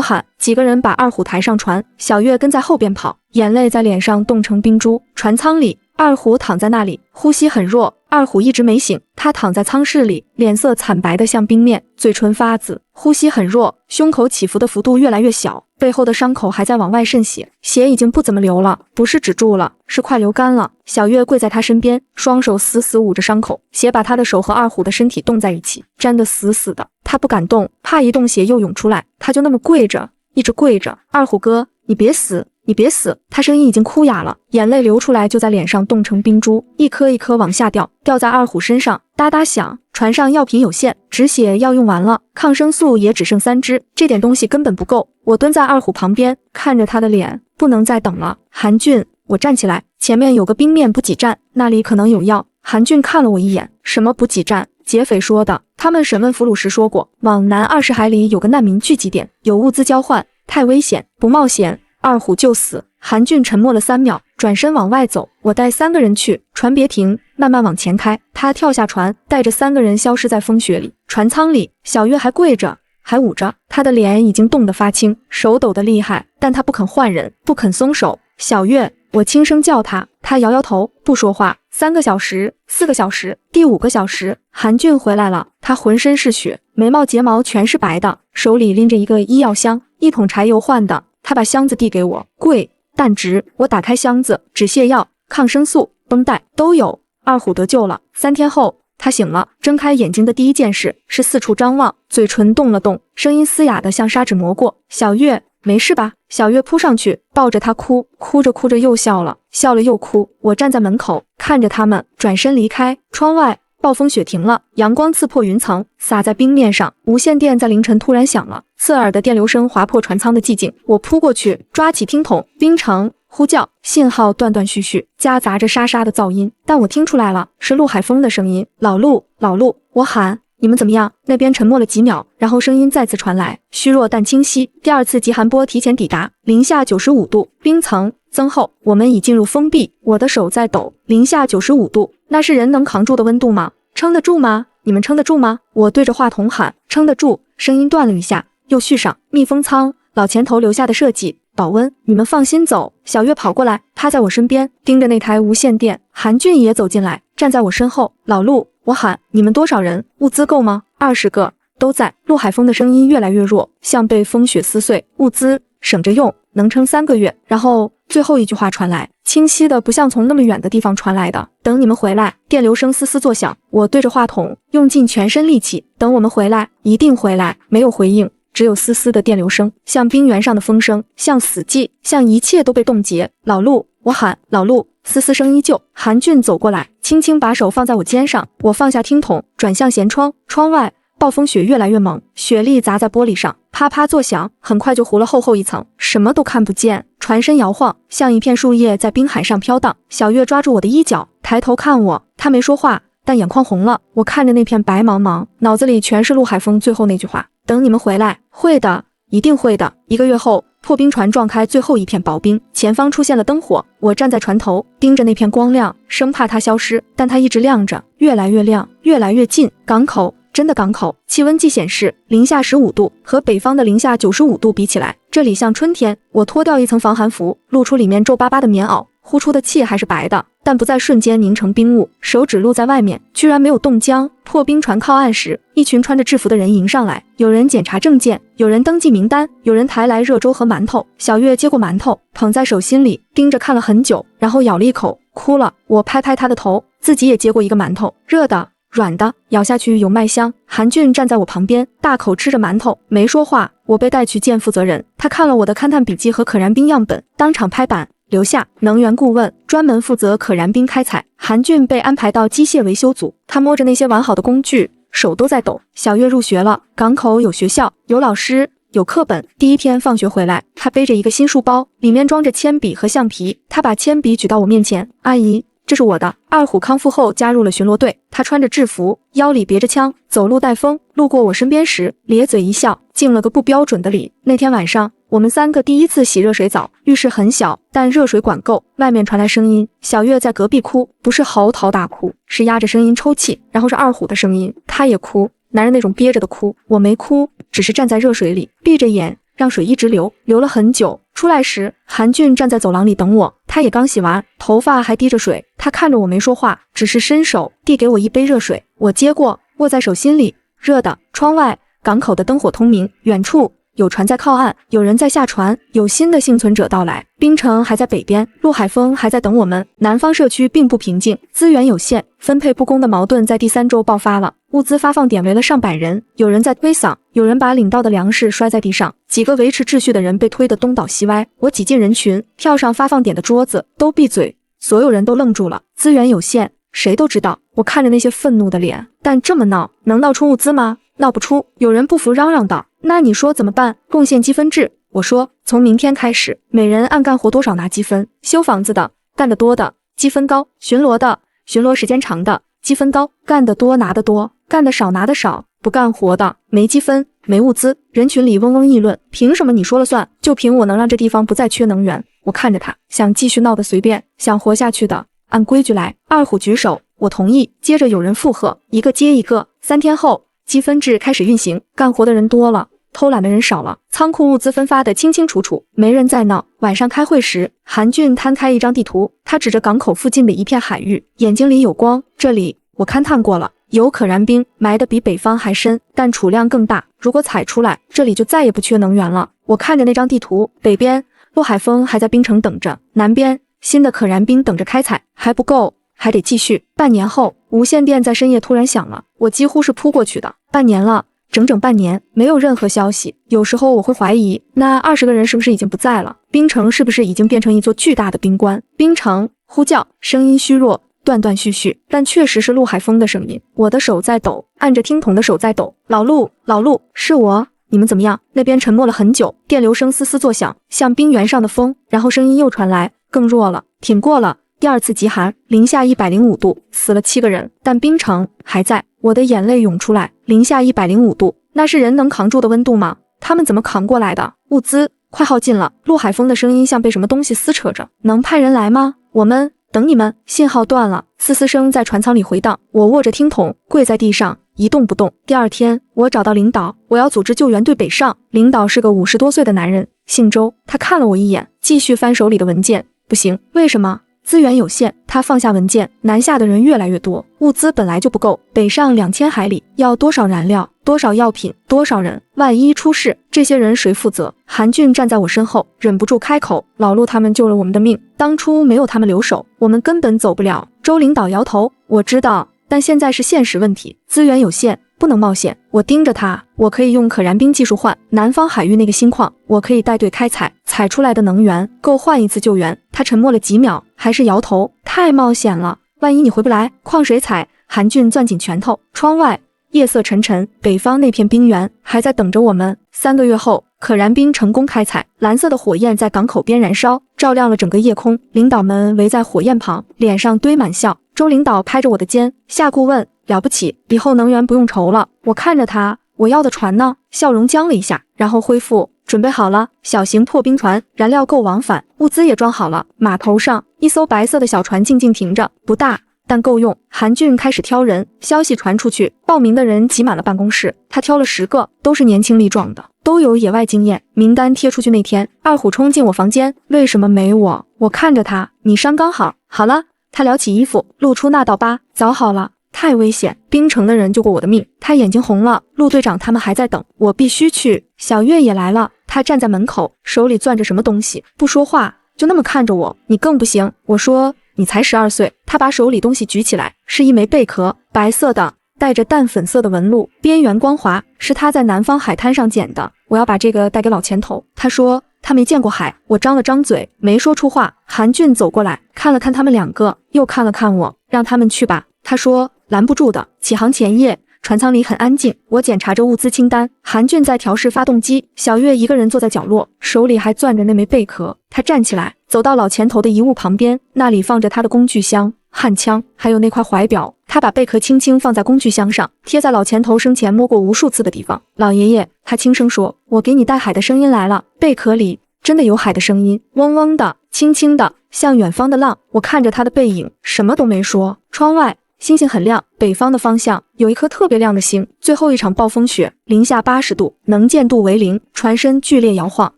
[SPEAKER 1] 喊，几个人把二虎抬上船，小月跟在后边跑，眼泪在脸上冻成冰珠。船舱里，二虎躺在那里，呼吸很弱。二虎一直没醒，他躺在舱室里，脸色惨白的像冰面，嘴唇发紫，呼吸很弱，胸口起伏的幅度越来越小，背后的伤口还在往外渗血，血已经不怎么流了，不是止住了，是快流干了。小月跪在他身边，双手死死捂着伤口，血把他的手和二虎的身体冻在一起，粘得死死的。他不敢动，怕一动血又涌出来，他就那么跪着，一直跪着。二虎哥，你别死，你别死！他声音已经哭哑了，眼泪流出来就在脸上冻成冰珠，一颗一颗往下掉，掉在二虎身上，哒哒响。船上药品有限，止血药用完了，抗生素也只剩3支，这点东西根本不够。我蹲在二虎旁边，看着他的脸，不能再等了。韩俊，我站起来，前面有个冰面补给站，那里可能有药。韩俊看了我一眼，什么补给站？劫匪说的。他们审问俘虏时说过，往南20海里有个难民聚集点，有物资交换，太危险，不冒险，二虎就死。韩俊沉默了3秒，转身往外走。我带3个人去，船别停，慢慢往前开。他跳下船，带着3个人消失在风雪里。船舱里，小月还跪着，还捂着，她的脸已经冻得发青，手抖得厉害，但她不肯换人，不肯松手。小月，我轻声叫她，她摇摇头，不说话。3个小时，4个小时，第5个小时，韩俊回来了，他浑身是血，眉毛睫毛全是白的，手里拎着一个医药箱，一桶柴油换的。他把箱子递给我，贵，但值。我打开箱子，止泻药、抗生素、绷带都有。二虎得救了。3天后，他醒了，睁开眼睛的第一件事是四处张望，嘴唇动了动，声音嘶哑的像砂纸磨过。小月，没事吧？小月扑上去，抱着他哭，哭着哭着又笑了，笑了又哭。我站在门口看着他们，转身离开。窗外暴风雪停了，阳光刺破云层，洒在冰面上。无线电在凌晨突然响了，刺耳的电流声划破船舱的寂静。我扑过去，抓起听筒，冰城呼叫，信号断断续续，夹杂着沙沙的噪音，但我听出来了，是陆海峰的声音。老陆，老陆，我喊。你们怎么样？那边沉默了几秒，然后声音再次传来，虚弱但清晰。第2次极寒波提前抵达，零下95度，冰层增厚，我们已进入封闭。我的手在抖，零下95度，那是人能扛住的温度吗？撑得住吗？你们撑得住吗？我对着话筒喊，撑得住。声音断了一下，又续上。密封舱，老前头留下的设计，保温，你们放心走。小月跑过来，趴在我身边，盯着那台无线电。韩俊也走进来，站在我身后。老陆，我喊，你们多少人？物资够吗？20个，都在。陆海峰的声音越来越弱，像被风雪撕碎。物资省着用，能撑3个月。然后最后一句话传来，清晰的不像从那么远的地方传来的。等你们回来。电流声嘶嘶作响，我对着话筒用尽全身力气。等我们回来，一定回来。没有回应，只有嘶嘶的电流声，像冰原上的风声，像死寂，像一切都被冻结。老陆，我喊，老陆。嘶嘶声依旧。韩俊走过来，轻轻把手放在我肩上。我放下听筒，转向舷窗。窗外暴风雪越来越猛，雪粒砸在玻璃上，啪啪作响，很快就糊了厚厚一层，什么都看不见。船身摇晃，像一片树叶在冰海上飘荡。小月抓住我的衣角，抬头看我，她没说话，但眼眶红了。我看着那片白茫茫，脑子里全是陆海峰最后那句话：等你们回来。会的，一定会的。1个月后，破冰船撞开最后一片薄冰，前方出现了灯火。我站在船头，盯着那片光亮，生怕它消失，但它一直亮着，越来越亮，越来越近。港口，真的港口。气温计显示零下15度，和北方的零下95度比起来，这里像春天。我脱掉一层防寒服，露出里面皱巴巴的棉袄，呼出的气还是白的，但不在瞬间凝成冰雾。手指露在外面，居然没有冻僵。破冰船靠岸时，一群穿着制服的人迎上来，有人检查证件，有人登记名单，有人抬来热粥和馒头。小月接过馒头，捧在手心里，盯着看了很久，然后咬了一口，哭了。我拍拍她的头，自己也接过一个馒头，热的，软的，咬下去有麦香。韩俊站在我旁边，大口吃着馒头，没说话。我被带去见负责人，他看了我的勘探笔记和可燃冰样本，当场拍板留下能源顾问，专门负责可燃冰开采。韩俊被安排到机械维修组，他摸着那些完好的工具，手都在抖。小月入学了，港口有学校，有老师，有课本。第1天放学回来，他背着一个新书包，里面装着铅笔和橡皮。他把铅笔举到我面前，阿姨，这是我的。二虎康复后加入了巡逻队，他穿着制服，腰里别着枪，走路带风。路过我身边时，咧嘴一笑，敬了个不标准的礼。那天晚上，我们3个第1次洗热水澡，浴室很小，但热水管够。外面传来声音，小月在隔壁哭，不是嚎啕大哭，是压着声音抽泣。然后是二虎的声音，他也哭，男人那种憋着的哭。我没哭，只是站在热水里，闭着眼，让水一直流，流了很久。出来时，韩俊站在走廊里等我，他也刚洗完，头发还滴着水。他看着我没说话，只是伸手递给我一杯热水，我接过，握在手心里，热的。窗外港口的灯火通明，远处有船在靠岸，有人在下船，有新的幸存者到来。冰城还在北边，陆海峰还在等我们。南方社区并不平静，资源有限，分配不公的矛盾在第3周爆发了。物资发放点围了上百人，有人在推搡，有人把领到的粮食摔在地上，几个维持秩序的人被推得东倒西歪。我挤进人群，跳上发放点的桌子，都闭嘴。所有人都愣住了，资源有限，谁都知道。我看着那些愤怒的脸，但这么闹，能闹出物资吗？闹不出。有人不服嚷嚷道：“那你说怎么办？贡献积分制。”我说：“从明天开始，每人按干活多少拿积分。修房子的，干得多的积分高；巡逻的，巡逻时间长的积分高。干得多拿得多，干得少拿得少。不干活的没积分，没物资。”人群里嗡嗡议论：“凭什么你说了算？就凭我能让这地方不再缺能源？”我看着他，想继续闹得随便，想活下去的按规矩来。二虎举手，我同意。接着有人附和，一个接一个。3天后，积分制开始运行，干活的人多了，偷懒的人少了，仓库物资分发得清清楚楚，没人再闹。晚上开会时，韩俊摊开一张地图，他指着港口附近的一片海域，眼睛里有光。这里我勘探过了，有可燃冰，埋得比北方还深，但储量更大。如果采出来，这里就再也不缺能源了。我看着那张地图，北边陆海峰还在冰城等着，南边新的可燃冰等着开采，还不够，还得继续。半年后，无线电在深夜突然响了，我几乎是扑过去的。半年了，整整半年，没有任何消息。有时候我会怀疑，那20个人是不是已经不在了？冰城是不是已经变成一座巨大的冰棺？冰城，呼叫，声音虚弱，断断续续，但确实是陆海峰的声音。我的手在抖，按着听筒的手在抖。老陆，老陆，是我。你们怎么样？那边沉默了很久，电流声嘶嘶作响，像冰原上的风。然后声音又传来，更弱了。挺过了。第2次极寒，零下105度，死了7个人，但冰城还在。我的眼泪涌出来。零下105度，那是人能扛住的温度吗？他们怎么扛过来的？物资快耗尽了。陆海峰的声音像被什么东西撕扯着。能派人来吗？我们等你们。信号断了，嘶嘶声在船舱里回荡。我握着听筒，跪在地上，一动不动。第2天，我找到领导，我要组织救援队北上。领导是个50多岁的男人，姓周。他看了我一眼，继续翻手里的文件。不行，为什么？资源有限。他放下文件，南下的人越来越多，物资本来就不够，北上2000海里，要多少燃料，多少药品，多少人？万一出事，这些人谁负责？韩俊站在我身后，忍不住开口：“老陆他们救了我们的命，当初没有他们留守，我们根本走不了。”周领导摇头：“我知道，但现在是现实问题，资源有限，不能冒险。”我盯着他，我可以用可燃冰技术换南方海域那个新矿，我可以带队开采，采出来的能源够换一次救援。他沉默了几秒，还是摇头：“太冒险了，万一你回不来，矿谁采？”韩俊攥紧拳头。窗外夜色沉沉，北方那片冰原还在等着我们。3个月后，可燃冰成功开采，蓝色的火焰在港口边燃烧，照亮了整个夜空。领导们围在火焰旁，脸上堆满笑。周领导拍着我的肩：“夏顾问，了不起，以后能源不用愁了。”我看着他，我要的船呢？笑容僵了一下，然后恢复。准备好了，小型破冰船，燃料够往返，物资也装好了。码头上，一艘白色的小船静静停着，不大，但够用。韩俊开始挑人，消息传出去，报名的人挤满了办公室。他挑了10个，都是年轻力壮的，都有野外经验。名单贴出去那天，二虎冲进我房间：“为什么没我？”我看着他：“你伤刚好。”好了。他撩起衣服，露出那道疤：“早好了。”太危险，冰城的人救过我的命。他眼睛红了，陆队长他们还在等，我必须去。小月也来了，他站在门口，手里攥着什么东西，不说话，就那么看着我。你更不行。我说你才12岁。他把手里东西举起来，是一枚贝壳，白色的，带着淡粉色的纹路，边缘光滑，是他在南方海滩上捡的。我要把这个带给老钱头。他说他没见过海。我张了张嘴，没说出话。韩俊走过来，看了看他们2个，又看了看我，让他们去吧。他说拦不住的。起航前夜，船舱里很安静，我检查着物资清单。韩俊在调试发动机，小月一个人坐在角落，手里还攥着那枚贝壳。他站起来，走到老钱头的遗物旁边，那里放着他的工具箱、焊枪，还有那块怀表。他把贝壳轻轻放在工具箱上，贴在老钱头生前摸过无数次的地方。老爷爷，他轻声说：“我给你带海的声音来了。”贝壳里真的有海的声音，嗡嗡的，轻轻的，像远方的浪。我看着他的背影，什么都没说。窗外星星很亮，北方的方向有一颗特别亮的星。最后一场暴风雪，零下80度，能见度为0，船身剧烈摇晃，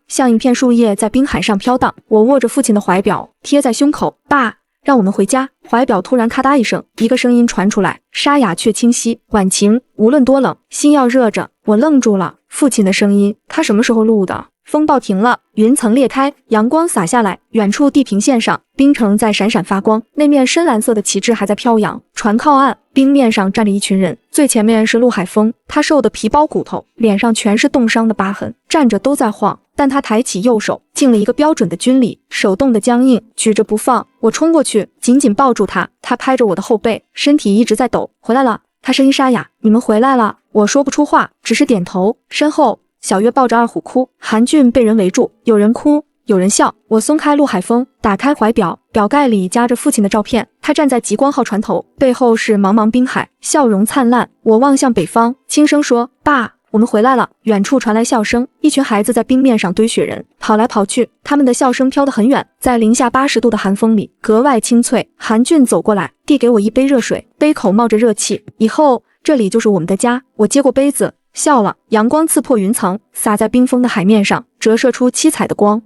[SPEAKER 1] 像一片树叶在冰海上飘荡。我握着父亲的怀表，贴在胸口：“爸，让我们回家。”怀表突然咔嗒一声，一个声音传出来，沙哑却清晰：“晚晴，无论多冷，心要热着。”我愣住了，父亲的声音，他什么时候录的？风暴停了，云层裂开，阳光洒下来。远处地平线上，冰城在闪闪发光，那面深蓝色的旗帜还在飘扬。船靠岸，冰面上站着一群人，最前面是陆海峰，他瘦得皮包骨头，脸上全是冻伤的疤痕，站着都在晃。但他抬起右手，敬了一个标准的军礼，手冻得僵硬，举着不放。我冲过去，紧紧抱住他，他拍着我的后背，身体一直在抖。回来了，他声音沙哑，你们回来了。我说不出话，只是点头。身后，小月抱着二虎哭，韩俊被人围住，有人哭，有人笑。我松开陆海峰，打开怀表，表盖里夹着父亲的照片，他站在极光号船头，背后是茫茫冰海，笑容灿烂。我望向北方，轻声说：“爸，我们回来了。”远处传来笑声，一群孩子在冰面上堆雪人，跑来跑去，他们的笑声飘得很远，在零下80度的寒风里格外清脆。韩俊走过来，递给我一杯热水，杯口冒着热气。以后这里就是我们的家。我接过杯子，笑了。阳光刺破云层，洒在冰封的海面上，折射出七彩的光。